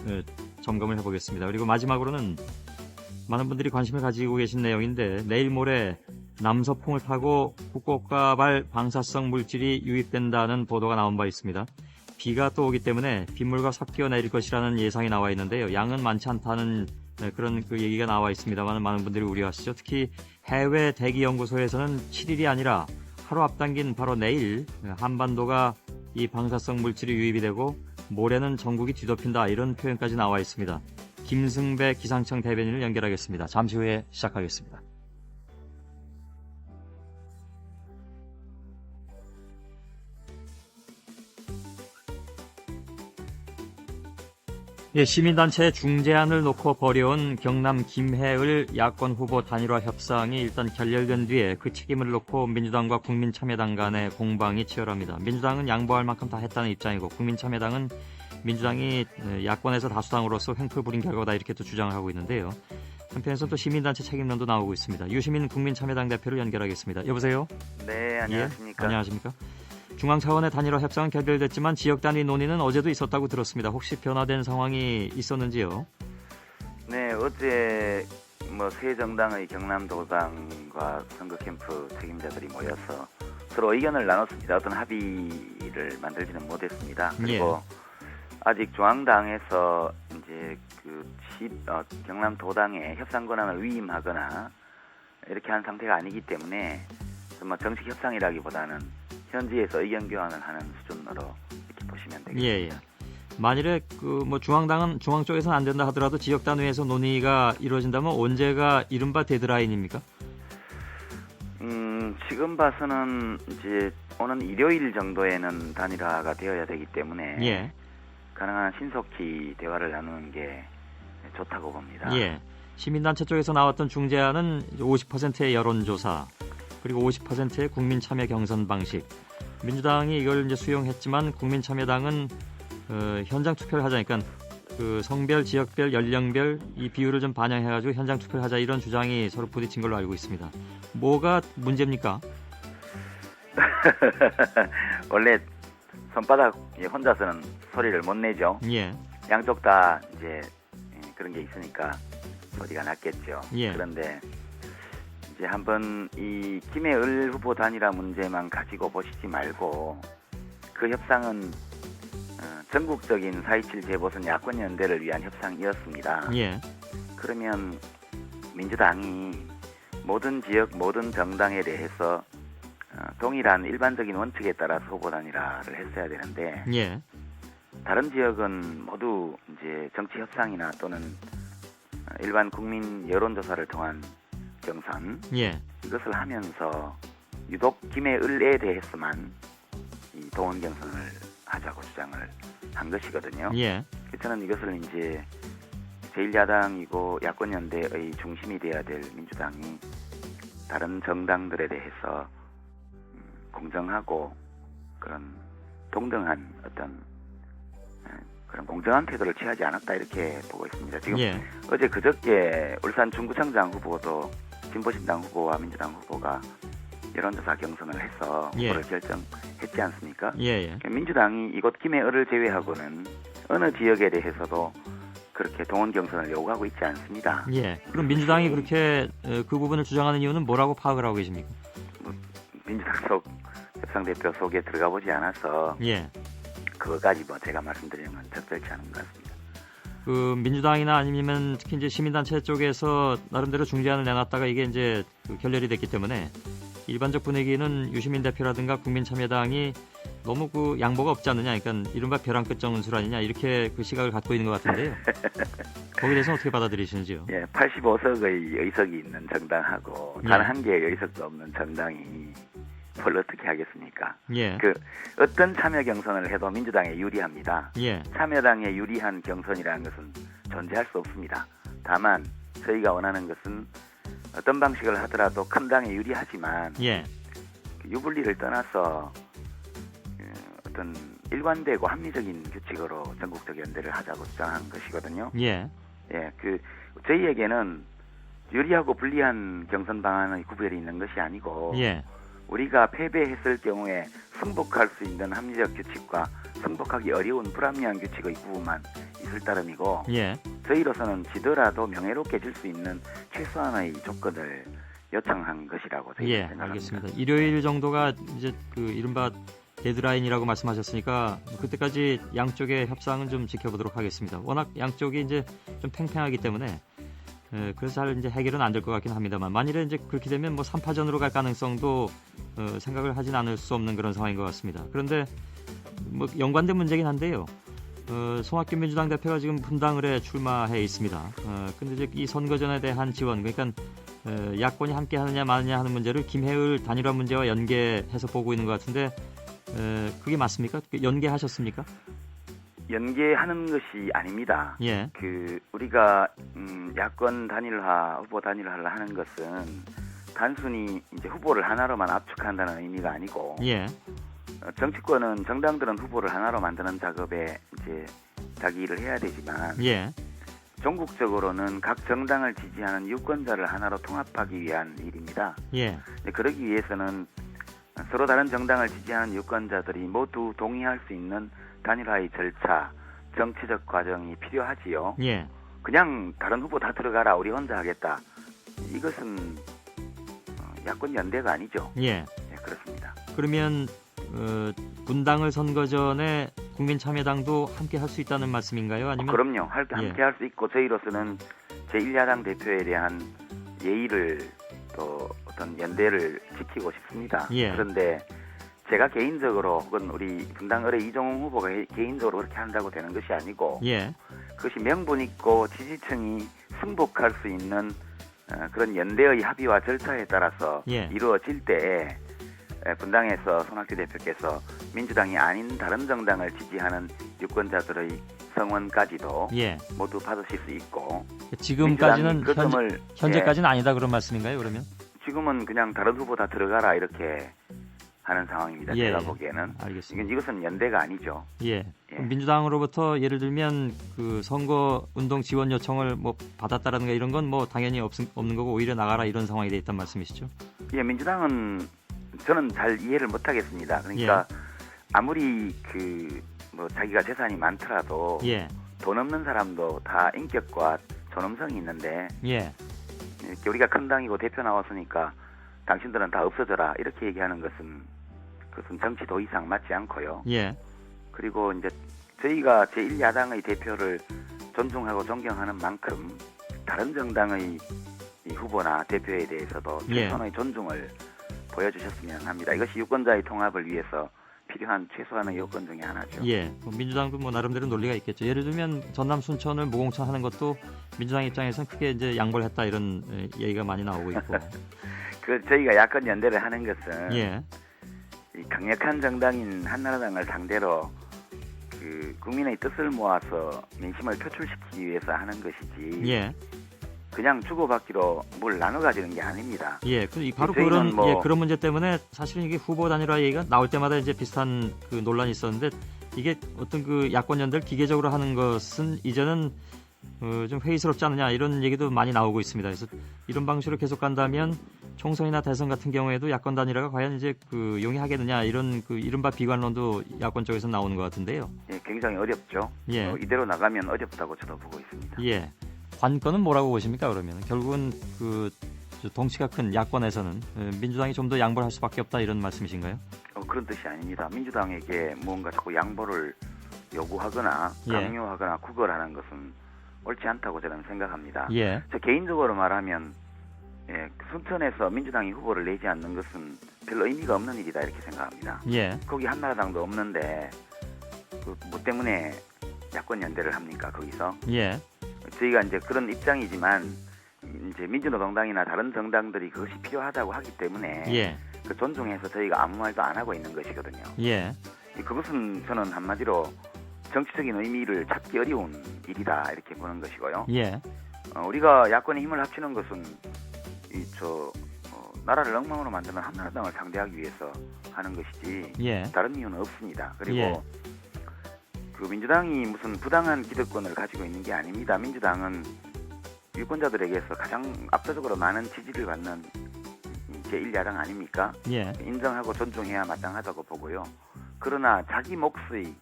점검을 해보겠습니다. 그리고 마지막으로는 많은 분들이 관심을 가지고 계신 내용인데 내일 모레 남서풍을 타고 후쿠오카 발 방사성 물질이 유입된다는 보도가 나온 바 있습니다. 비가 또 오기 때문에 빗물과 섞여 내릴 것이라는 예상이 나와 있는데요. 양은 많지 않다는 그런 그 얘기가 나와 있습니다만 많은 분들이 우려하시죠. 특히 해외 대기연구소에서는 7일이 아니라 하루 앞당긴 바로 내일 한반도가 이 방사성 물질이 유입이 되고 모레는 전국이 뒤덮인다 이런 표현까지 나와 있습니다. 김승배 기상청 대변인을 연결하겠습니다. 잠시 후에 시작하겠습니다. 예, 시민단체의 중재안을 놓고 벌여온 경남 김해을 야권 후보 단일화 협상이 일단 결렬된 뒤에 그 책임을 놓고 민주당과 국민참여당 간의 공방이 치열합니다. 민주당은 양보할 만큼 다 했다는 입장이고 국민참여당은 민주당이 야권에서 다수당으로서 횡포 부린 결과다 이렇게 또 주장을 하고 있는데요. 한편에서 또 시민단체 책임론도 나오고 있습니다. 유시민 국민참여당 대표를 연결하겠습니다. 여보세요? 네, 안녕하십니까. 예, 안녕하십니까. 중앙 차원의 단일화 협상은 결렬됐지만 지역 단위 논의는 어제도 있었다고 들었습니다. 혹시 변화된 상황이 있었는지요? 네, 어제 새 정당의 경남도당과 선거 캠프 책임자들이 모여서 서로 의견을 나눴습니다. 어떤 합의를 만들지는 못했습니다. 그리고 아직 중앙당에서 이제 경남도당에 협상 권한을 위임하거나 이렇게 한 상태가 아니기 때문에 정식 협상이라기보다는 현지에서 의견 교환을 하는 수준으로 이렇게 보시면 되겠습니다. 예. 만일에 중앙당은 중앙 쪽에서는 안 된다 하더라도 지역 단위에서 논의가 이루어진다면 언제가 이른바 데드라인입니까? 지금 봐서는 이제 오는 일요일 정도에는 단일화가 되어야 되기 때문에 가능한 신속히 대화를 나누는 게 좋다고 봅니다. 예. 시민단체 쪽에서 나왔던 중재안은 50%의 여론조사 그리고 50%의 국민 참여 경선 방식. 민주당이 이걸 이제 수용했지만 국민참여당은 현장 투표를 하자니까 그 성별, 지역별, 연령별 이 비율을 좀 반영해가지고 현장 투표를 하자 이런 주장이 서로 부딪힌 걸로 알고 있습니다. 뭐가 문제입니까? 원래 손바닥 혼자서는 소리를 못 내죠. 예. 양쪽 다 이제 그런 게 있으니까 소리가 났겠죠. 예. 그런데 이제 한번 이 김해을 후보 단일화 문제만 가지고 보시지 말고 그 협상은 전국적인 4.27 재보선 야권 연대를 위한 협상이었습니다. 예. 그러면 민주당이 모든 지역 모든 정당에 대해서 동일한 일반적인 원칙에 따라서 후보 단일화를 했어야 되는데 다른 지역은 모두 이제 정치 협상이나 또는 일반 국민 여론조사를 통한 경선 이것을 하면서 유독 김해을에 대해서만 이 동원 경선을 하자고 주장을 한 것이거든요. 저는 이것을 이제 제1야당이고 야권연대의 중심이 돼야 될 민주당이 다른 정당들에 대해서 공정하고 그런 동등한 어떤 그런 공정한 태도를 취하지 않았다 이렇게 보고 있습니다. 지금 어제 그저께 울산 중구청장 후보도 진보신당 후보와 민주당 후보가 여론조사 경선을 해서 후보를 결정했지 않습니까? 민주당이 이곳 김해을을 제외하고는 어느 지역에 대해서도 그렇게 동원 경선을 요구하고 있지 않습니다. 그럼 민주당이 그렇게 그 부분을 주장하는 이유는 뭐라고 파악을 하고 계십니까? 민주당 속 협상대표 속에 들어가 보지 않아서 그거까지 제가 말씀드리는 건 적절치 않은 것 같습니다. 그 민주당이나 아니면 특히 이제 시민단체 쪽에서 나름대로 중재안을 내놨다가 이게 이제 결렬이 됐기 때문에 일반적 분위기는 유시민 대표라든가 국민참여당이 너무 그 양보가 없지 않느냐, 그러니까 이른바 벼랑 끝 정술 아니냐 이렇게 그 시각을 갖고 있는 것 같은데요. 거기에 대해서 어떻게 받아들이시는지요? 85석의 의석이 있는 정당하고 단 한 개의 의석도 없는 정당이 뭘 어떻게 하겠습니까? 그 어떤 참여 경선을 해도 민주당에 유리합니다. 참여당에 유리한 경선이라는 것은 존재할 수 없습니다. 다만 저희가 원하는 것은 어떤 방식을 하더라도 큰 당에 유리하지만 유불리를 떠나서 어떤 일관되고 합리적인 규칙으로 전국적 연대를 하자고 주장한 것이거든요. 저희에게는 유리하고 불리한 경선 방안의 구별이 있는 것이 아니고 우리가 패배했을 경우에 승복할 수 있는 합리적 규칙과 승복하기 어려운 불합리한 규칙의 구분만 있을 따름이고 저희로서는 지더라도 명예롭게 질 수 있는 최소한의 조건을 요청한 것이라고 저희는 생각합니다. 알겠습니다. 일요일 정도가 이제 그 이른바 데드라인이라고 말씀하셨으니까 그때까지 양쪽의 협상은 좀 지켜보도록 하겠습니다. 워낙 양쪽이 이제 좀 팽팽하기 때문에 그래서 잘 이제 해결은 안 될 것 같긴 합니다만 만일에 이제 그렇게 되면 뭐 3파전으로 갈 가능성도 생각을 하진 않을 수 없는 그런 상황인 것 같습니다. 그런데 뭐 연관된 문제긴 한데요. 송학규 민주당 대표가 지금 분당을에 출마해 있습니다. 근데 이제 이 선거전에 대한 지원, 그러니까 야권이 함께 하느냐 마느냐 하는 문제를 김해을 단일화 문제와 연계해서 보고 있는 것 같은데 그게 맞습니까? 연계하셨습니까? 연계하는 것이 아닙니다. 예. 우리가 야권 단일화, 후보 단일화를 하는 것은 단순히 이제 후보를 하나로만 압축한다는 의미가 아니고, 예. 정치권은 정당들은 후보를 하나로 만드는 작업에 이제 자기 일을 해야 되지만, 예. 전국적으로는 각 정당을 지지하는 유권자를 하나로 통합하기 위한 일입니다. 예. 그러기 위해서는 서로 다른 정당을 지지하는 유권자들이 모두 동의할 수 있는 단일화의 절차, 정치적 과정이 필요하지요. 예. 그냥 다른 후보 다 들어가라, 우리 혼자 하겠다. 이것은 야권 연대가 아니죠. 예. 네, 그렇습니다. 그러면 분당을 선거 전에 국민참여당도 함께 할 수 있다는 말씀인가요? 아니면 그럼요. 함께 할 수 있고 저희로서는 제1야당 대표에 대한 예의를 또 어떤 연대를 지키고 싶습니다. 예. 그런데 제가 개인적으로 혹은 우리 분당 의뢰 이종훈 후보가 개인적으로 그렇게 한다고 되는 것이 아니고 예. 그것이 명분 있고 지지층이 승복할 수 있는 그런 연대의 합의와 절차에 따라서 예. 이루어질 때 분당에서 손학규 대표께서 민주당이 아닌 다른 정당을 지지하는 유권자들의 성원까지도 예. 모두 받으실 수 있고, 지금까지는 그 점을 현재까지는 아니다 그런 말씀인가요? 그러면? 지금은 그냥 다른 후보 다 들어가라 이렇게 하는 상황입니다. 예. 제가 보기에는. 알겠습니다. 이것은 연대가 아니죠. 예. 예. 민주당으로부터 예를 들면 그 선거 운동 지원 요청을 뭐 받았다라든가 이런 건 뭐 당연히 없는 거고 오히려 나가라 이런 상황이 돼 있단 말씀이시죠? 예, 민주당은 저는 잘 이해를 못하겠습니다. 그러니까 아무리 뭐 자기가 재산이 많더라도 예. 돈 없는 사람도 다 인격과 존엄성이 있는데 예. 이렇게 우리가 큰 당이고 대표 나왔으니까 당신들은 다 없어져라 이렇게 얘기하는 그것은 정치 도의상 맞지 않고요. 예. 그리고 이제 저희가 제1야당의 대표를 존중하고 존경하는 만큼 다른 정당의 이 후보나 대표에 대해서도 예. 최소한의 존중을 보여주셨으면 합니다. 이것이 유권자의 통합을 위해서 필요한 최소한의 요건 중에 하나죠. 예. 민주당도 뭐 나름대로 논리가 있겠죠. 예를 들면 전남 순천을 무공천 하는 것도 민주당 입장에서는 크게 이제 양보를 했다 이런 얘기가 많이 나오고 있고. 저희가 야권 연대를 하는 것은 예. 이 강력한 정당인 한나라당을 상대로 국민의 뜻을 모아서 민심을 표출시키기 위해서 하는 것이지. 예. 그냥 주고받기로 뭘 나눠 가지는 게 아닙니다. 예, 바로 저희는 그런 문제 때문에 사실은 이게 후보 단일화 얘기가 나올 때마다 이제 비슷한 그 논란이 있었는데 이게 어떤 그 야권 연대를 기계적으로 하는 것은 이제는 좀 회의스럽지 않느냐 이런 얘기도 많이 나오고 있습니다. 그래서 이런 방식으로 계속 간다면 총선이나 대선 같은 경우에도 야권 단일화가 과연 이제 용이하겠느냐 이런 이른바 비관론도 야권 쪽에서 나오는 것 같은데요. 예, 굉장히 어렵죠. 예. 이대로 나가면 어렵다고 저도 보고 있습니다. 예. 관건은 뭐라고 보십니까? 그러면 결국은 덩치가 큰 야권에서는 민주당이 좀 더 양보를 할 수밖에 없다 이런 말씀이신가요? 그런 뜻이 아닙니다. 민주당에게 무언가 자꾸 양보를 요구하거나 강요하거나 구걸하는 것은 옳지 않다고 저는 생각합니다. 예. 저 개인적으로 말하면 순천에서 민주당이 후보를 내지 않는 것은 별로 의미가 없는 일이다 이렇게 생각합니다. 예. 거기 한나라당도 없는데 뭐 때문에 야권 연대를 합니까 거기서? 예. 저희가 이제 그런 입장이지만 이제 민주노동당이나 다른 정당들이 그것이 필요하다고 하기 때문에 예. 존중해서 저희가 아무 말도 안 하고 있는 것이거든요. 예. 그것은 저는 한마디로 정치적인 의미를 찾기 어려운 일이다 이렇게 보는 것이고요. 예. 우리가 야권의 힘을 합치는 것은 나라를 엉망으로 만드는 한나라당을 상대하기 위해서 하는 것이지 예. 다른 이유는 없습니다. 그리고 예. 민주당이 무슨 부당한 기득권을 가지고 있는 게 아닙니다. 민주당은 유권자들에게서 가장 압도적으로 많은 지지를 받는 제1야당 아닙니까? 예. 인정하고 존중해야 마땅하다고 보고요. 그러나 자기 몫의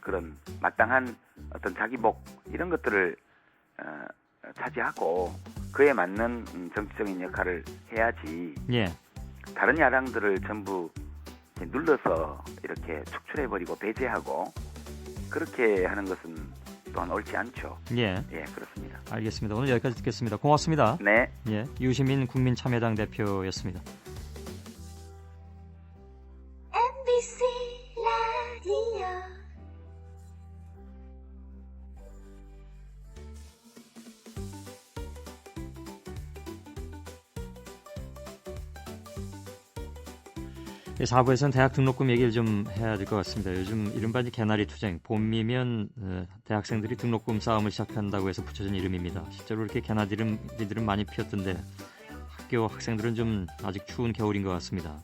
그런 마땅한 어떤 자기 몫 이런 것들을 차지하고 그에 맞는 정치적인 역할을 해야지. 예. 다른 야당들을 전부 눌러서 이렇게 축출해버리고 배제하고 그렇게 하는 것은 또한 옳지 않죠. 예. 예, 그렇습니다. 알겠습니다. 오늘 여기까지 듣겠습니다. 고맙습니다. 네. 예, 유시민 국민참여당 대표였습니다. MBC 라디오 예, 4부에서는 대학 등록금 얘기를 좀 해야 될 것 같습니다. 요즘 이른바 이제 개나리 투쟁, 봄이면 대학생들이 등록금 싸움을 시작한다고 해서 붙여진 이름입니다. 실제로 이렇게 개나리들은 많이 피었던데 학교 학생들은 좀 아직 추운 겨울인 것 같습니다.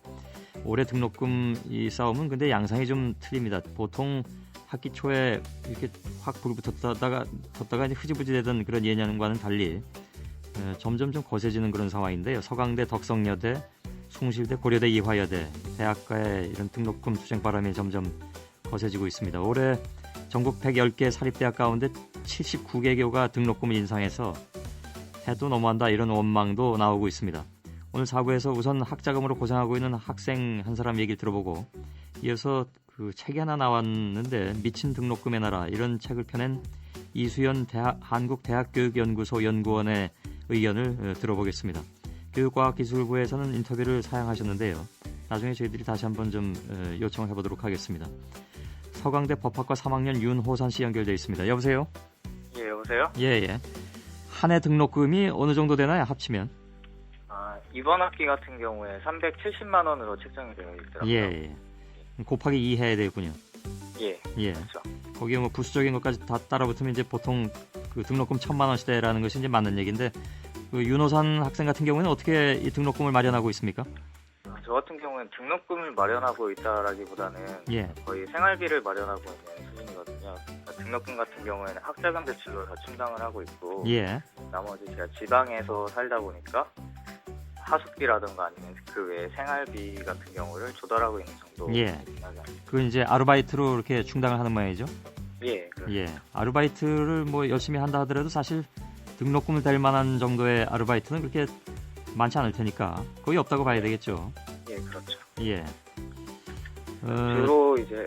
올해 등록금 이 싸움은 근데 양상이 좀 틀립니다. 보통 학기 초에 이렇게 확 불 붙었다가 이제 흐지부지 되던 그런 예년과는 달리 점점 좀 거세지는 그런 상황인데요. 서강대, 덕성여대, 숭실대, 고려대, 이화여대 대학가의 이런 등록금 투쟁 바람이 점점 거세지고 있습니다. 올해 전국 110개 사립대학 가운데 79개교가 등록금을 인상해서 해도 너무한다 이런 원망도 나오고 있습니다. 오늘 4부에서 우선 학자금으로 고생하고 있는 학생 한 사람 얘기를 들어보고 이어서 그 책이 하나 나왔는데 미친 등록금의 나라 이런 책을 펴낸 이수연 한국대학교육연구소 연구원의 의견을 들어보겠습니다. 교육과학기술부에서는 인터뷰를 사양하셨는데요. 나중에 저희들이 다시 한번 좀 요청을 해보도록 하겠습니다. 서강대 법학과 3학년 윤호산 씨 연결되어 있습니다. 여보세요? 예, 여보세요? 예. 한 해 등록금이 어느 정도 되나요? 합치면? 이번 학기 같은 경우에 370만 원으로 책정이 되어 있더라고요. 예. 곱하기 2 해야 되군요. 예. 그렇죠. 거기에 뭐 부수적인 것까지 다 따라붙으면 이제 보통 그 등록금 1,000만 원시대라는 것이 이제 맞는 얘기인데 그 윤호산 학생 같은 경우에는 어떻게 이 등록금을 마련하고 있습니까? 저 같은 경우는 등록금을 마련하고 있다라기보다는 예. 거의 생활비를 마련하고 있는 수준이거든요. 등록금 같은 경우에는 학자금 대출로 다 충당을 하고 있고 예. 나머지 제가 지방에서 살다 보니까 하숙비라든가 아니면 그 외에 생활비 같은 경우를 조달하고 있는 정도. 예. 그건 이제 아르바이트로 이렇게 충당을 하는 모양이죠? 예. 그렇죠. 예. 아르바이트를 뭐 열심히 한다 하더라도 사실 등록금을 댈 만한 정도의 아르바이트는 그렇게 많지 않을 테니까 거의 없다고 봐야 되겠죠. 예, 그렇죠. 예. 주로 이제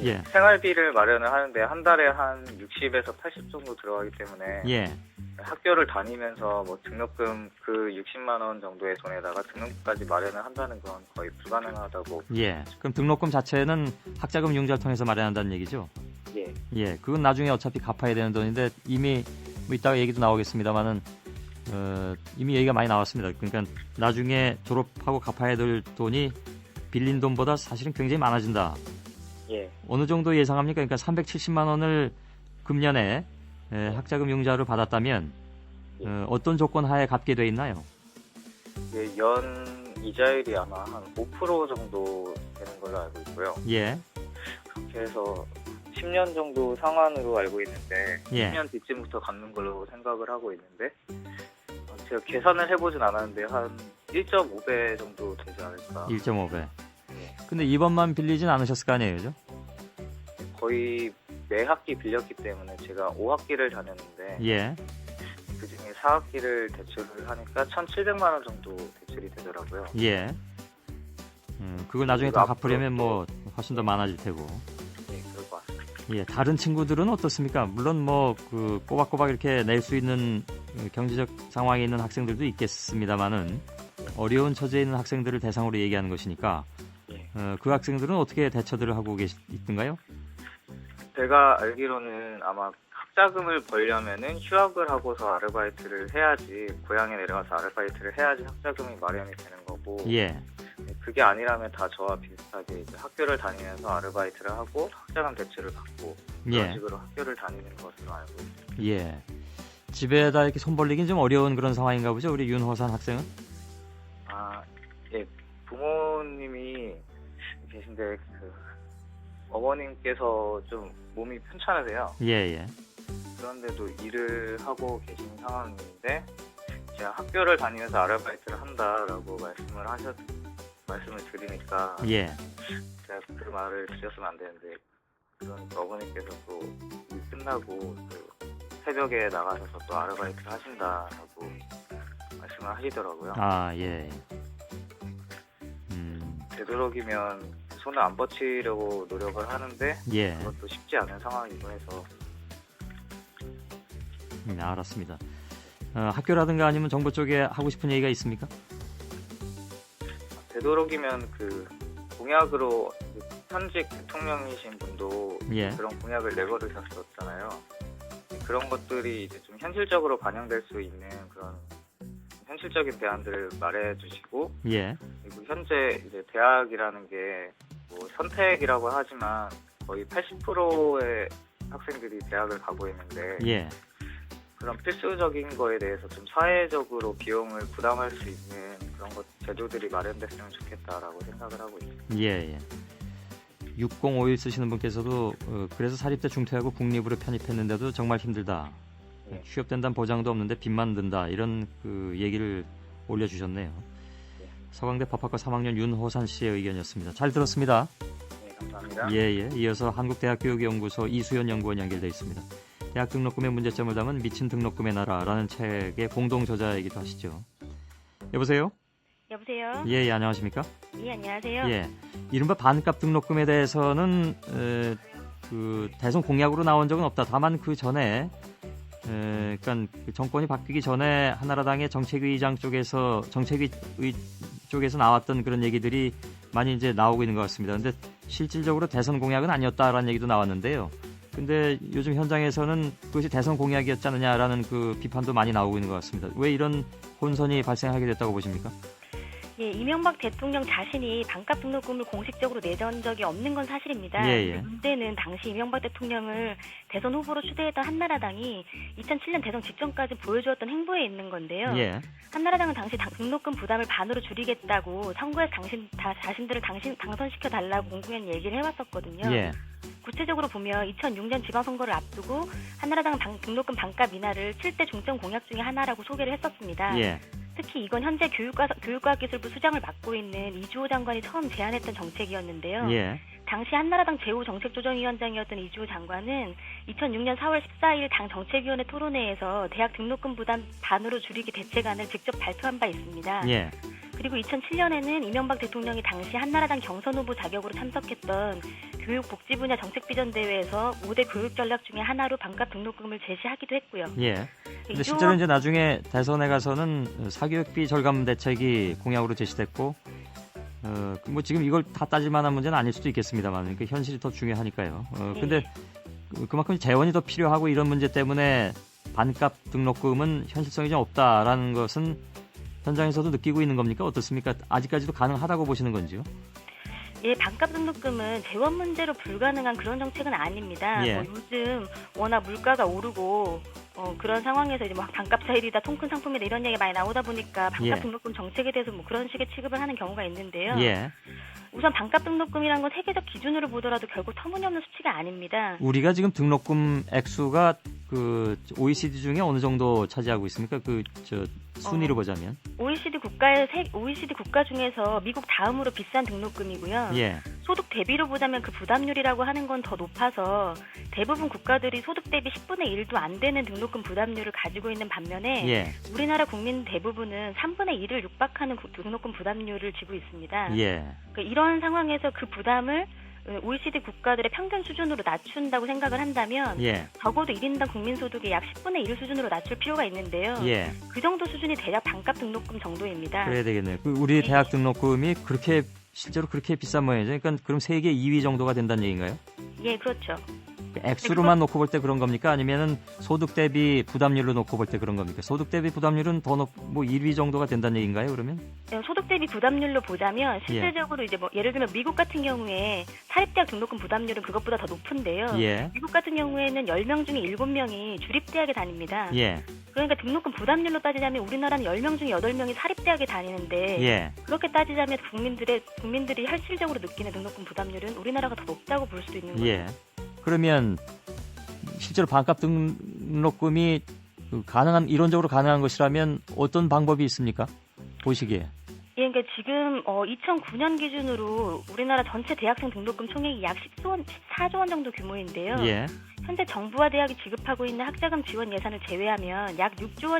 예. 생활비를 마련을 하는데 한 달에 한 60에서 80 정도 들어가기 때문에 예. 학교를 다니면서 뭐 등록금 그 60만 원 정도의 돈에다가 등록금까지 마련을 한다는 건 거의 불가능하다고. 예. 그럼 등록금 자체는 학자금 융자를 통해서 마련한다는 얘기죠? 예. 예. 그건 나중에 어차피 갚아야 되는 돈인데 이미 뭐 이따가 얘기도 나오겠습니다만은 이미 얘기가 많이 나왔습니다. 그러니까 나중에 졸업하고 갚아야 될 돈이 빌린 돈보다 사실은 굉장히 많아진다. 예. 어느 정도 예상합니까? 그러니까 370만 원을 금년에 학자금 융자를 받았다면 어떤 조건 하에 갚게 돼 있나요? 예, 연 이자율이 아마 한 5% 정도 되는 걸로 알고 있고요. 예. 그렇게 해서 10년 정도 상환으로 알고 있는데 예. 10년 뒤쯤부터 갚는 걸로 생각을 하고 있는데 제가 계산을 해보진 않았는데 한 1.5배 정도 되지 않을까. 1.5배. 근데 이번만 빌리진 않으셨을 거 아니에요, 그죠? 거의 매 학기 빌렸기 때문에 제가 5학기를 다녔는데 예. 그중에 4학기를 대출을 하니까 1,700만 원 정도 대출이 되더라고요. 예. 그걸 나중에 다 갚으려면 뭐 훨씬 더 많아질 테고. 네, 그럴 것 같습니다. 예, 다른 친구들은 어떻습니까? 물론 뭐 그 꼬박꼬박 이렇게 낼 수 있는 경제적 상황에 있는 학생들도 있겠습니다만은 어려운 처지에 있는 학생들을 대상으로 얘기하는 것이니까 그 학생들은 어떻게 대처들을 하고 있던가요? 제가 알기로는 아마 학자금을 벌려면은 휴학을 하고서 아르바이트를 해야지 고향에 내려가서 아르바이트를 해야지 학자금이 마련이 되는 거고 예. 그게 아니라면 다 저와 비슷하게 이제 학교를 다니면서 아르바이트를 하고 학자금 대출을 받고 그런 예. 식으로 학교를 다니는 것으로 알고 있습니다. 예. 집에다 이렇게 손 벌리긴 좀 어려운 그런 상황인가 보죠, 우리 윤호산 학생은? 예, 부모님이 계신데 어머님께서 좀 몸이 편찮으세요. 예. 그런데도 일을 하고 계신 상황인데 제가 학교를 다니면서 아르바이트를 한다라고 말씀을 드리니까 예. 제가 그 말을 드렸으면 안 되는데 그러니까 어머니께서 또 일 끝나고 새벽에 나가셔서 또 아르바이트를 하신다라고 말씀을 하시더라고요. 예. 되도록이면 손을 안 뻗치려고 노력을 하는데 예. 그것도 쉽지 않은 상황이고 해서 알았습니다. 학교라든가 아니면 정부 쪽에 하고 싶은 얘기가 있습니까? 되도록이면 그 공약으로 현직 대통령이신 분도 예. 그런 공약을 내걸으셨었잖아요. 그런 것들이 이제 좀 현실적으로 반영될 수 있는 그런 현실적인 대안들을 말해주시고, 예. 그리고 현재 이제 대학이라는 게 뭐 선택이라고 하지만 거의 80%의 학생들이 대학을 가고 있는데 예. 그런 필수적인 거에 대해서 좀 사회적으로 비용을 부담할 수 있는 그런 것 제도들이 마련됐으면 좋겠다라고 생각을 하고 있습니다. 예. 6051 쓰시는 분께서도 그래서 사립대 중퇴하고 국립으로 편입했는데도 정말 힘들다. 예. 취업된다는 보장도 없는데 빚만 든다. 이런 그 얘기를 올려주셨네요. 서강대 법학과 3학년 윤호산 씨의 의견이었습니다. 잘 들었습니다. 네, 감사합니다. 예. 이어서 한국대학교육연구소 이수연 연구원 연결돼 있습니다. 대학 등록금의 문제점을 담은 미친 등록금의 나라라는 책의 공동 저자이기도 하시죠. 여보세요? 여보세요? 예, 안녕하십니까? 예, 안녕하세요. 예. 이른바 반값 등록금에 대해서는 그 대선 공약으로 나온 적은 없다. 다만 그 전에 그러니까 그 정권이 바뀌기 전에 한나라당의 정책위의장 쪽에서 쪽에서 나왔던 그런 얘기들이 많이 이제 나오고 있는 것 같습니다. 근데 실질적으로 대선 공약은 아니었다라는 얘기도 나왔는데요. 근데 요즘 현장에서는 그것이 대선 공약이었지 않느냐라는 그 비판도 많이 나오고 있는 것 같습니다. 왜 이런 혼선이 발생하게 됐다고 보십니까? 예, 이명박 대통령 자신이 반값 등록금을 공식적으로 내던 적이 없는 건 사실입니다. 예. 문제는 당시 이명박 대통령을 대선 후보로 추대했던 한나라당이 2007년 대선 직전까지 보여주었던 행보에 있는 건데요. 예. 한나라당은 당시 등록금 부담을 반으로 줄이겠다고 선거에서 자신들을 당선시켜 달라고 공공연 얘기를 해왔었거든요. 예. 구체적으로 보면 2006년 지방선거를 앞두고 한나라당은 등록금 반값 인하를 7대 중점 공약 중에 하나라고 소개를 했었습니다. 예. 특히 이건 현재 교육과학기술부 수장을 맡고 있는 이주호 장관이 처음 제안했던 정책이었는데요. 예. 당시 한나라당 제5정책조정위원장이었던 이주호 장관은 2006년 4월 14일 당 정책위원회 토론회에서 대학 등록금 부담 반으로 줄이기 대책안을 직접 발표한 바 있습니다. 예. 그리고 2007년에는 이명박 대통령이 당시 한나라당 경선 후보 자격으로 참석했던 교육복지분야 정책비전대회에서 5대 교육 전략 중에 하나로 반값 등록금을 제시하기도 했고요. 예. 근데 실제로 이제 나중에 대선에 가서는 사교육비 절감 대책이 공약으로 제시됐고, 뭐 지금 이걸 다 따질 만한 문제는 아닐 수도 있겠습니다만, 그 현실이 더 중요하니까요. 근데 그만큼 재원이 더 필요하고 이런 문제 때문에 반값 등록금은 현실성이 좀 없다라는 것은 현장에서도 느끼고 있는 겁니까? 어떻습니까? 아직까지도 가능하다고 보시는 건지요? 예, 반값 등록금은 재원 문제로 불가능한 그런 정책은 아닙니다. 예. 뭐 요즘 워낙 물가가 오르고 그런 상황에서 이제 뭐 반값 세일이다, 통큰 상품이다 이런 얘기 많이 나오다 보니까 반값 예. 등록금 정책에 대해서 뭐 그런 식의 취급을 하는 경우가 있는데요. 예. 우선 반값 등록금이라는 건 세계적 기준으로 보더라도 결국 터무니없는 수치가 아닙니다. 우리가 지금 등록금 액수가 그 OECD 중에 어느 정도 차지하고 있습니까? 순위로 보자면. OECD 국가 중에서 미국 다음으로 비싼 등록금이고요. 예. 소득 대비로 보자면 그 부담률이라고 하는 건 더 높아서 대부분 국가들이 소득 대비 10분의 1도 안 되는 등록금 부담률을 가지고 있는 반면에 예. 우리나라 국민 대부분은 3분의 1을 육박하는 등록금 부담률을 지고 있습니다. 예. 그러니까 이런 상황에서 그 부담을 OECD 국가들의 평균 수준으로 낮춘다고 생각을 한다면 예. 적어도 1인당 국민소득의 약 10분의 1 수준으로 낮출 필요가 있는데요. 예. 그 정도 수준이 대략 반값 등록금 정도입니다. 그래야 되겠네요. 우리 대학 등록금이 실제로 그렇게 비싼 모양이죠. 그러니까 그럼 세계 2위 정도가 된다는 얘기인가요? 예, 그렇죠. 액수로만 놓고 볼 때 그런 겁니까? 아니면은 소득 대비 부담률로 놓고 볼 때 그런 겁니까? 소득 대비 부담률은 더 1위 정도가 된다는 얘기인가요, 그러면? 소득 대비 부담률로 보자면 실질적으로 이제 뭐 예를 들면 미국 같은 경우에 사립대학 등록금 부담률은 그것보다 더 높은데요. 예. 미국 같은 경우에는 10명 중에 7명이 주립대학에 다닙니다. 예. 그러니까 등록금 부담률로 따지자면 우리나라는 10명 중에 8명이 사립대학에 다니는데 예. 그렇게 따지자면 국민들이 현실적으로 느끼는 등록금 부담률은 우리나라가 더 높다고 볼 수도 있는 거예요. 예. 그러면 실제로 반값 등록금이 이론적으로 가능한 것이라면 어떤 방법이 있습니까? 보시기에. 예, 그러니까 지금 2009년 기준으로 우리나라 전체 대학생 등록금 총액이 약 14조 원 정도 규모인데요. 예. 현재 정부와 대학이 지급하고 있는 학자금 지원 예산을 제외하면 약 6조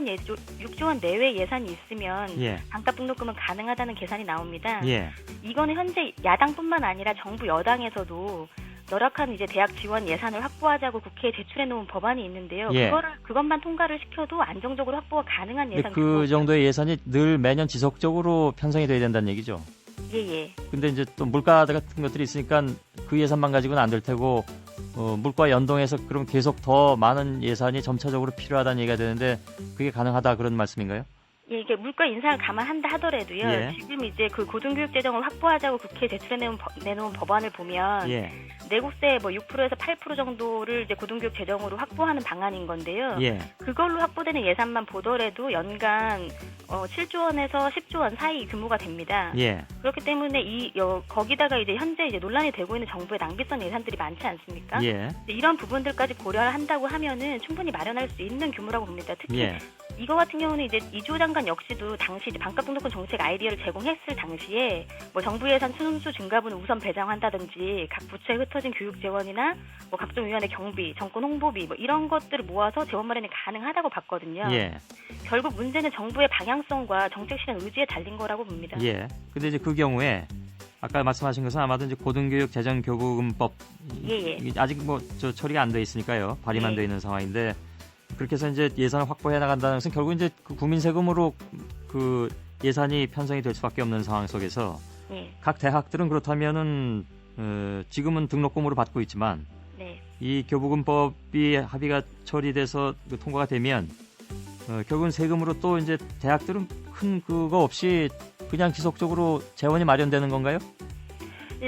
원 내외 예산이 있으면 예. 반값 등록금은 가능하다는 계산이 나옵니다. 예. 이거는 현재 야당뿐만 아니라 정부 여당에서도 열악한 이제 대학 지원 예산을 확보하자고 국회에 제출해 놓은 법안이 있는데요. 예. 그것만 통과를 시켜도 안정적으로 확보가 가능한 예산. 그 정도의 예산이 늘 매년 지속적으로 편성이 돼야 된다는 얘기죠. 예. 근데 이제 또 물가 같은 것들이 있으니까 그 예산만 가지고는 안 될 테고 물가 연동해서 그럼 계속 더 많은 예산이 점차적으로 필요하다는 얘기가 되는데 그게 가능하다 그런 말씀인가요? 예, 이게 물가 인상을 감안한다 하더라도요. 예. 지금 이제 그 고등교육 재정을 확보하자고 국회에 내놓은 법안을 보면 예. 내국세 6%에서 8% 정도를 이제 고등교육 재정으로 확보하는 방안인 건데요. 예. 그걸로 확보되는 예산만 보더라도 연간 7조 원에서 10조 원 사이 규모가 됩니다. 예. 그렇기 때문에 거기다가 이제 현재 이제 논란이 되고 있는 정부의 낭비성 예산들이 많지 않습니까? 예. 이런 부분들까지 고려를 한다고 하면은 충분히 마련할 수 있는 규모라고 봅니다. 특히 예. 이거 같은 경우는 이제 이주호 장관 역시도 당시 이제 반값 등록금 정책 아이디어를 제공했을 당시에 정부 예산 순수 증가분을 우선 배정한다든지 각 부처에 흩어진 교육 재원이나 각종 위원회 경비, 정권 홍보비 이런 것들을 모아서 재원 마련이 가능하다고 봤거든요. 예. 결국 문제는 정부의 방향성과 정책 실행 의지에 달린 거라고 봅니다. 예. 근데 이제 그 경우에 아까 말씀하신 것은 아마도 이제 고등교육 재정 교부금법 아직 처리가 안 돼 있으니까요. 발의만 돼 있는 상황인데 그렇게 해서 이제 예산을 확보해 나간다는 것은 결국 이제 그 국민 세금으로 그 예산이 편성이 될 수밖에 없는 상황 속에서 각 대학들은 그렇다면은 지금은 등록금으로 받고 있지만 이 교부금법이 합의가 처리돼서 통과가 되면 결국은 세금으로 또 이제 대학들은 큰 그거 없이 그냥 지속적으로 재원이 마련되는 건가요?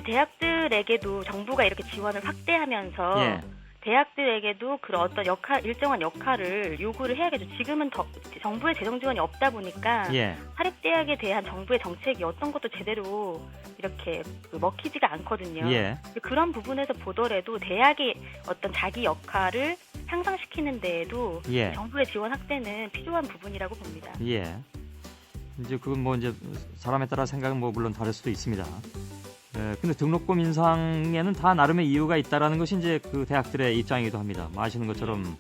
대학들에게도 정부가 이렇게 지원을 확대하면서 대학들에게도 그런 어떤 일정한 역할을 요구를 해야겠죠. 지금은 정부의 재정 지원이 없다 보니까 사립대학에 대한 정부의 정책이 어떤 것도 제대로 이렇게 먹히지가 않거든요. 그런 부분에서 보더라도 대학의 어떤 자기 역할을 향상시키는 데에도 정부의 지원 확대는 필요한 부분이라고 봅니다. 예. 이제 그건 이제 사람에 따라 생각은 물론 다를 수도 있습니다. 근데 등록금 인상에는 다 나름의 이유가 있다라는 것이 이제 그 대학들의 입장이기도 합니다. 아시는 것처럼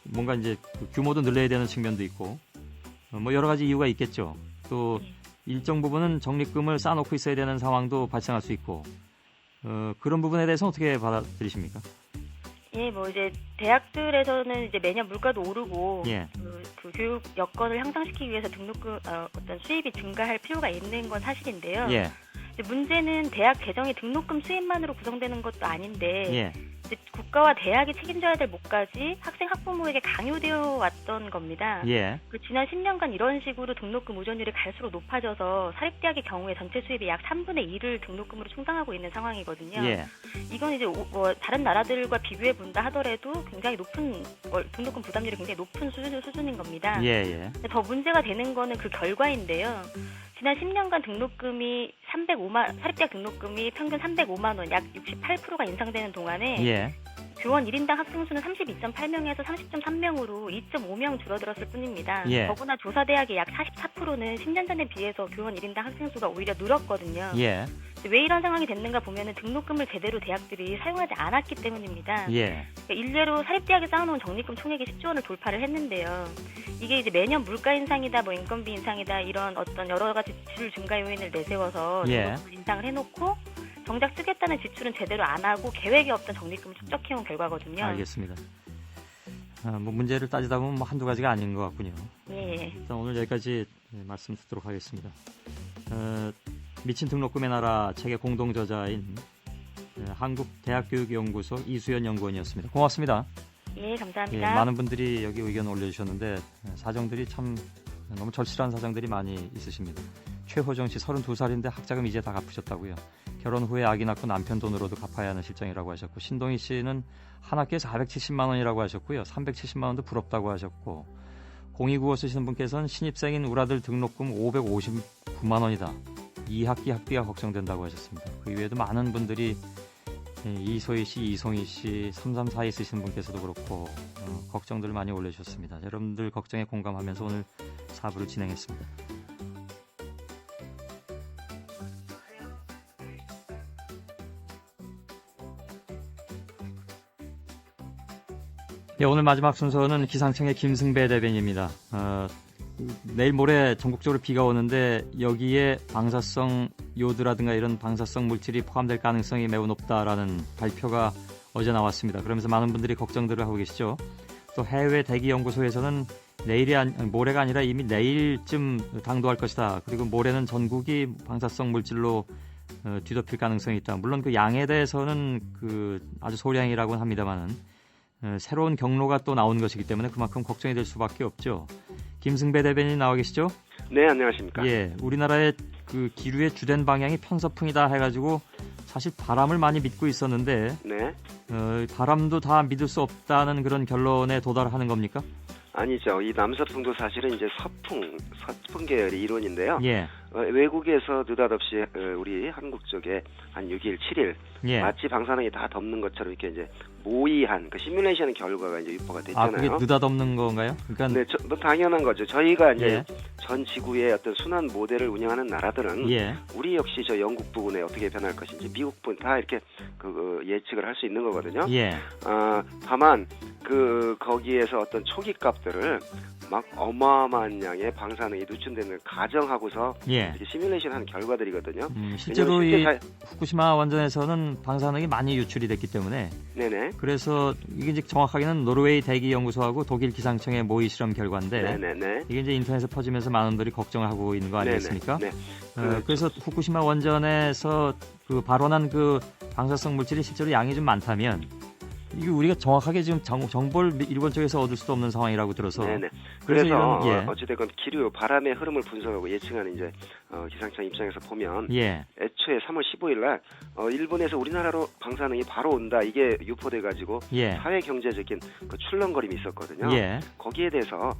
뭔가 이제 규모도 늘려야 되는 측면도 있고 여러 가지 이유가 있겠죠. 또 일정 부분은 적립금을 쌓아놓고 있어야 되는 상황도 발생할 수 있고 그런 부분에 대해서 어떻게 받아들이십니까? 예, 이제 대학들에서는 이제 매년 물가도 오르고 그 교육 여건을 향상시키기 위해서 등록금 어떤 수입이 증가할 필요가 있는 건 사실인데요. 문제는 대학 재정이 등록금 수입만으로 구성되는 것도 아닌데 국가와 대학이 책임져야 될 몫까지 학생 학부모에게 강요되어 왔던 겁니다. 지난 10년간 이런 식으로 등록금 의존율이 갈수록 높아져서 사립대학의 경우에 전체 수입의 약 3분의 1을 등록금으로 충당하고 있는 상황이거든요. 이건 이제 다른 나라들과 비교해 본다 하더라도 굉장히 높은 등록금 부담률이 굉장히 높은 수준인 겁니다. 더 문제가 되는 거는 그 결과인데요. 지난 10년간 등록금이 사립대학 등록금이 평균 305만 원, 약 68%가 인상되는 동안에 교원 1인당 학생 수는 32.8명에서 30.3명으로 2.5명 줄어들었을 뿐입니다. 더구나 조사대학의 약 44%는 10년 전에 비해서 교원 1인당 학생 수가 오히려 늘었거든요. 왜 이런 상황이 됐는가 보면은 등록금을 제대로 대학들이 사용하지 않았기 때문입니다. 그러니까 일례로 사립대학에 쌓아놓은 적립금 총액이 10조 원을 돌파를 했는데요. 이게 이제 매년 물가 인상이다, 인건비 인상이다 이런 어떤 여러 가지 지출 증가 요인을 내세워서 등록금을 인상을 해놓고 정작 쓰겠다는 지출은 제대로 안 하고 계획이 없던 적립금을 축적해온 결과거든요. 알겠습니다. 문제를 따지다 보면 한두 가지가 아닌 것 같군요. 일단 오늘 여기까지 말씀 듣도록 하겠습니다. 미친 등록금의 나라 책의 공동저자인 한국대학교육연구소 이수연 연구원이었습니다. 고맙습니다. 감사합니다. 많은 분들이 여기 의견 올려주셨는데 사정들이 참 너무 절실한 사정들이 많이 있으십니다. 최호정 씨 32살인데 학자금 이제 다 갚으셨다고요. 결혼 후에 아기 낳고 남편 돈으로도 갚아야 하는 실정이라고 하셨고 신동희 씨는 한 학기에 470만 원이라고 하셨고요. 370만 원도 부럽다고 하셨고 0295 쓰시는 분께서는 신입생인 우리 아들 등록금 559만 원이다. 2학기 학비가 걱정된다고 하셨습니다. 그 이외에도 많은 분들이 이소희 씨, 이송희 씨, 3342 쓰시는 분께서도 그렇고 걱정들을 많이 올려주셨습니다. 여러분들 걱정에 공감하면서 오늘 4부를 진행했습니다. 예, 오늘 마지막 순서는 기상청의 김승배 대변인입니다. 내일 모레 전국적으로 비가 오는데 여기에 방사성 요드라든가 이런 방사성 물질이 포함될 가능성이 매우 높다라는 발표가 어제 나왔습니다. 그러면서 많은 분들이 걱정들을 하고 계시죠. 또 해외 대기연구소에서는 모레가 아니라 이미 내일쯤 당도할 것이다. 그리고 모레는 전국이 방사성 물질로 뒤덮일 가능성이 있다. 물론 그 양에 대해서는 아주 소량이라고는 합니다만은 새로운 경로가 또 나온 것이기 때문에 그만큼 걱정이 될 수밖에 없죠. 김승배 대변인 나와 계시죠? 네, 안녕하십니까. 예, 우리나라의 그 기류의 주된 방향이 편서풍이다 해가지고 사실 바람을 많이 믿고 있었는데 네. 바람도 다 믿을 수 없다는 그런 결론에 도달하는 겁니까? 아니죠. 이 남서풍도 사실은 이제 서풍 계열의 이론인데요. 예. 외국에서 느닷없이 우리 한국 쪽에 한 6일, 7일 예. 마치 방사능이 다 덮는 것처럼 이렇게 이제 모의한 그 시뮬레이션 결과가 이제 유포가 됐잖아요. 그게 느닷없는 건가요? 그러니까 네, 뭐 당연한 거죠. 저희가 이제 예. 전 지구의 어떤 순환 모델을 운영하는 나라들은 예. 우리 역시 저 영국 부분에 어떻게 변할 것인지 미국 부분 다 이렇게 예측을 할 수 있는 거거든요. 예. 다만 거기에서 어떤 초기 값들을 막 어마어마한 양의 방사능이 누출되는 가정하고서 예. 이렇게 시뮬레이션한 결과들이거든요. 실제로 이 후쿠시마 원전에서는 방사능이 많이 유출이 됐기 때문에 네네. 그래서 이게 이제 정확하게는 노르웨이 대기연구소하고 독일 기상청의 모의 실험 결과인데 네네네. 이게 이제 인터넷에 퍼지면서 많은 분들이 걱정을 하고 있는 거 아니겠습니까? 네. 그래서 후쿠시마 원전에서 발원한 방사성 물질이 실제로 양이 좀 많다면 이게 우리가 정확하게 지금 정보를 일본 쪽에서 얻을 수도 없는 상황이라고 들어서. 네네. 그래서 어찌됐건 기류, 바람의 흐름을 분석하고 예측하는 이제 기상청 입장에서 보면 애초에 3월 15일 날 일본에서 우리나라로 방사능이 바로 온다 이게 유포돼 가지고 사회 경제적인 출렁거림이 있었거든요. 거기에 대해서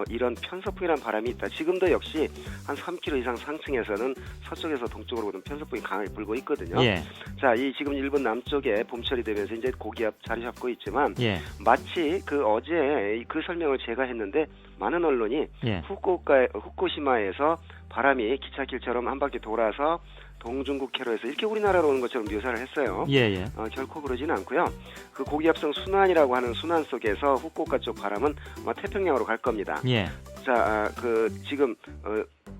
이런 편서풍이라는 바람이 있다. 지금도 역시 한 3km 이상 상층에서는 서쪽에서 동쪽으로 오는 편서풍이 강하게 불고 있거든요. 자, 이 지금 일본 남쪽에 봄철이 되면서 이제 고기압 자리 잡고 있지만 마치 어제 그 설명을 제가 했는데 많은 언론이 후쿠시마에서 바람이 기찻길처럼 한 바퀴 돌아서 동중국 캐로에서 이렇게 우리나라로 오는 것처럼 묘사를 했어요. 결코 그러지는 않고요. 그 고기압성 순환이라고 하는 순환 속에서 후쿠오카 쪽 바람은 아마 태평양으로 갈 겁니다. 자, 지금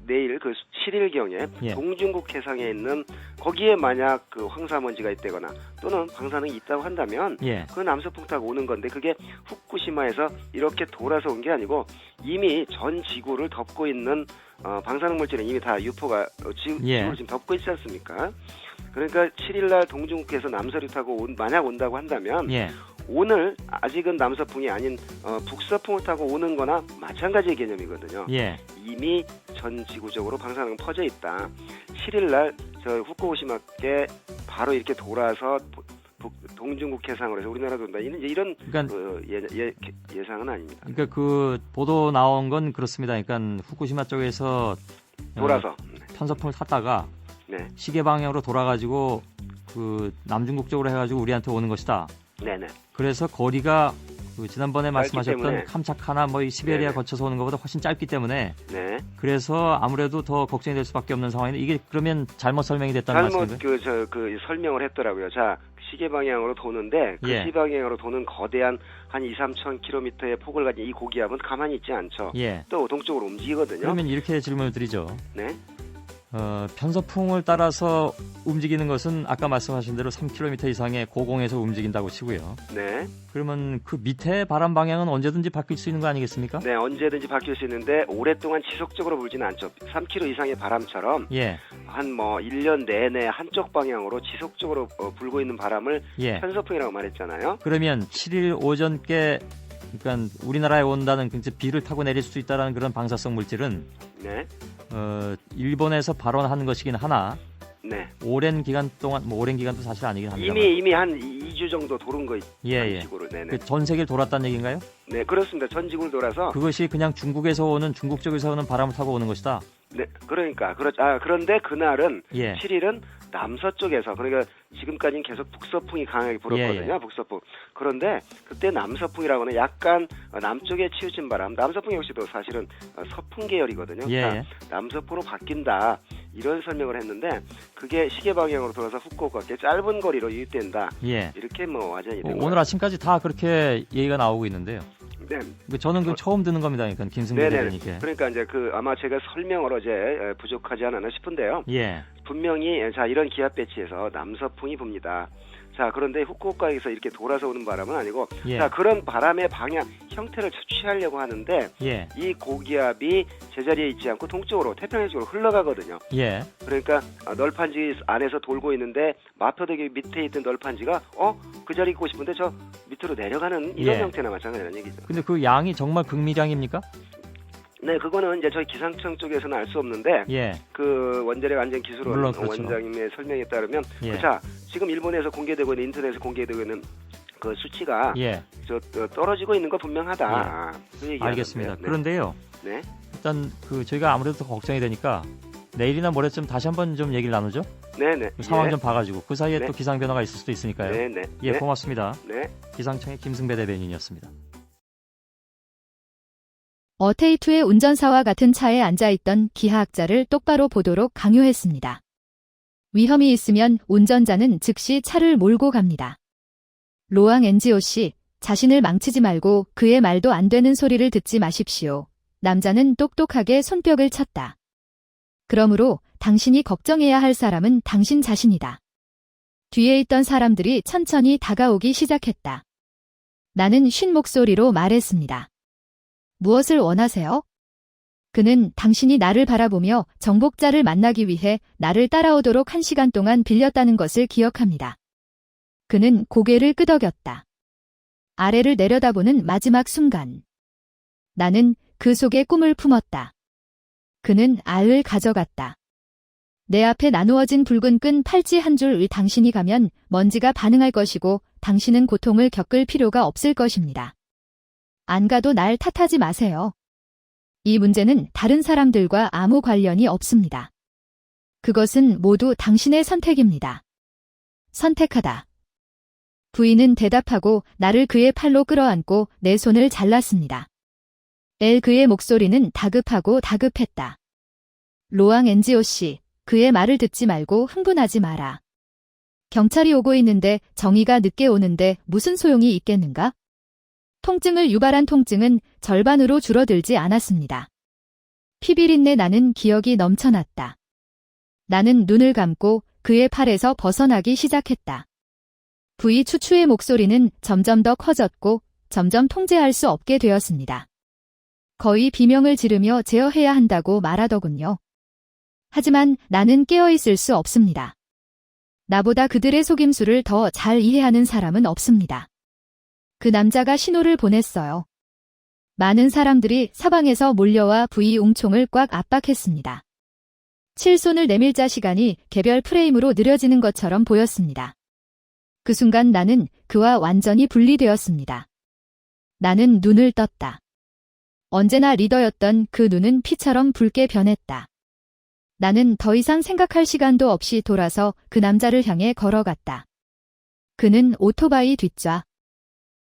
내일 7일경에 동중국 해상에 있는 거기에 만약 황사먼지가 있다거나 또는 방사능이 있다고 한다면 그 남서풍 타고 오는 건데 그게 후쿠시마에서 이렇게 돌아서 온 게 아니고 이미 전 지구를 덮고 있는 방사능 물질은 이미 다 유포가 지구를 지금 덮고 있지 않습니까? 그러니까 7일날 동중국에서 남서류 타고 만약 온다고 한다면 오늘 아직은 남서풍이 아닌 북서풍을 타고 오는 거나 마찬가지의 개념이거든요. 이미 전 지구적으로 방사능은 퍼져 있다. 7일날 저 후쿠시마께 바로 이렇게 돌아서 동중국 해상으로 해서 우리나라도 온다. 이런 예상은 아닙니다. 그러니까 보도 나온 건 그렇습니다. 그러니까 후쿠시마 쪽에서 돌아서 편서풍을 탔다가 시계 방향으로 돌아가지고 남중국 쪽으로 해가지고 우리한테 오는 것이다. 네네. 그래서 거리가 지난번에 말씀하셨던 캄차카나 시베리아 거쳐서 오는 것보다 훨씬 짧기 때문에 그래서 아무래도 더 걱정이 될 수밖에 없는 상황인데 이게 그러면 잘못 설명이 됐다는 말씀인가요? 잘못 설명을 했더라고요. 자, 시계 방향으로 도는데 그 시계 방향으로 도는 거대한 한 2-3천 킬로미터의 폭을 가진 이 고기압은 가만히 있지 않죠. 또 동쪽으로 움직이거든요. 그러면 이렇게 질문을 드리죠. 네. 편서풍을 따라서 움직이는 것은 아까 말씀하신 대로 3km 이상의 고공에서 움직인다고 치고요. 그러면 그 밑에 바람 방향은 언제든지 바뀔 수 있는 거 아니겠습니까? 네, 언제든지 바뀔 수 있는데 오랫동안 지속적으로 불지는 않죠. 3km 이상의 바람처럼 한 1년 내내 한쪽 방향으로 지속적으로 불고 있는 바람을 편서풍이라고 말했잖아요. 그러면 7일 오전께 그러니까 우리나라에 온다는 비를 타고 내릴 수 있다는 그런 방사성 물질은 일본에서 발원하는 것이긴 하나 오랜 기간 동안 오랜 기간도 사실 아니긴 합니다. 이미 한 2주 정도 도는 거 지구를. 전 세계를 돌았다는 얘기인가요? 네, 그렇습니다. 전 지구를 돌아서 그것이 그냥 중국 쪽에서 오는 바람을 타고 오는 것이다. 네, 그러니까 그런데 그날은 7일은 남서쪽에서, 그러니까 지금까지는 계속 북서풍이 강하게 불었거든요. 북서풍. 그런데 그때 남서풍이라고는 약간 남쪽에 치우친 바람, 남서풍 역시도 사실은 서풍 계열이거든요. 그러니까 남서풍으로 바뀐다, 이런 설명을 했는데, 그게 시계 방향으로 돌아서 후쿠오카께 짧은 거리로 유입된다. 이렇게 뭐 와전이 된 거예요. 오늘 아침까지 다 그렇게 얘기가 나오고 있는데요. 네. 저는 그 처음 듣는 겁니다. 그러니까 김승배 대변인께. 그러니까 이제 아마 제가 설명으로 이제 부족하지 않았나 싶은데요. 분명히 자, 이런 기압 배치에서 남서풍이 붑니다. 자, 그런데 후쿠오카에서 이렇게 돌아서 오는 바람은 아니고, 자, 그런 바람의 방향, 형태를 취하려고 하는데, 이 고기압이 제자리에 있지 않고 동쪽으로, 태평양 쪽으로 흘러가거든요. 그러니까 널판지 안에서 돌고 있는데 마표대교 밑에 있던 널판지가 그 자리 있고 싶은데 저 밑으로 내려가는 이런 형태나 마찬가지라는 얘기죠. 근데 그 양이 정말 극미량입니까? 네, 그거는 이제 저희 기상청 쪽에서는 알 수 없는데, 그 원자력 안전 기술원 원장님의 설명에 따르면, 자, 지금 일본에서 공개되고 있는, 인터넷에 공개되고 있는 그 수치가 떨어지고 있는 거 분명하다. 알겠습니다. 그런데요. 일단 저희가 아무래도 더 걱정이 되니까 내일이나 모레쯤 다시 한번 좀 얘기를 나누죠. 그 상황 좀 봐가지고 그 사이에 또 기상 변화가 있을 수도 있으니까요. 고맙습니다. 기상청의 김승배 대변인이었습니다. 어테이투의 운전사와 같은 차에 앉아있던 기하학자를 똑바로 보도록 강요했습니다. 위험이 있으면 운전자는 즉시 차를 몰고 갑니다. 로앙 엔지오 씨, 자신을 망치지 말고 그의 말도 안 되는 소리를 듣지 마십시오. 남자는 똑똑하게 손뼉을 쳤다. 그러므로 당신이 걱정해야 할 사람은 당신 자신이다. 뒤에 있던 사람들이 천천히 다가오기 시작했다. 나는 쉰 목소리로 말했습니다. 무엇을 원하세요? 그는 당신이 나를 바라보며 정복자를 만나기 위해 나를 따라오도록 1시간 동안 빌렸다는 것을 기억합니다. 그는 고개를 끄덕였다. 아래를 내려다보는 마지막 순간. 나는 그 속에 꿈을 품었다. 그는 알을 가져갔다. 내 앞에 나누어진 붉은 끈 팔찌 한 줄 당신이 가면 먼지가 반응할 것이고 당신은 고통을 겪을 필요가 없을 것입니다. 안 가도 날 탓하지 마세요. 이 문제는 다른 사람들과 아무 관련이 없습니다. 그것은 모두 당신의 선택입니다. 선택하다. 부인은 대답하고 나를 그의 팔로 끌어안고 내 손을 잘랐습니다. 그의 목소리는 다급하고 다급했다. 로앙 엔지오 씨, 그의 말을 듣지 말고 흥분하지 마라. 경찰이 오고 있는데 정의가 늦게 오는데 무슨 소용이 있겠는가? 통증을 유발한 통증은 절반으로 줄어들지 않았습니다. 피비린내 나는 기억이 넘쳐났다. 나는 눈을 감고 그의 팔에서 벗어나기 시작했다. 부위 추추의 목소리는 점점 더 커졌고 점점 통제할 수 없게 되었습니다. 거의 비명을 지르며 제어해야 한다고 말하더군요. 하지만 나는 깨어있을 수 없습니다. 나보다 그들의 속임수를 더 잘 이해하는 사람은 없습니다. 그 남자가 신호를 보냈어요. 많은 사람들이 사방에서 몰려와 부이 웅총을 꽉 압박했습니다. 칠손을 내밀자 시간이 개별 프레임으로 느려지는 것처럼 보였습니다. 그 순간 나는 그와 완전히 분리되었습니다. 나는 눈을 떴다. 언제나 리더였던 그 눈은 피처럼 붉게 변했다. 나는 더 이상 생각할 시간도 없이 돌아서 그 남자를 향해 걸어갔다. 그는 오토바이 뒷좌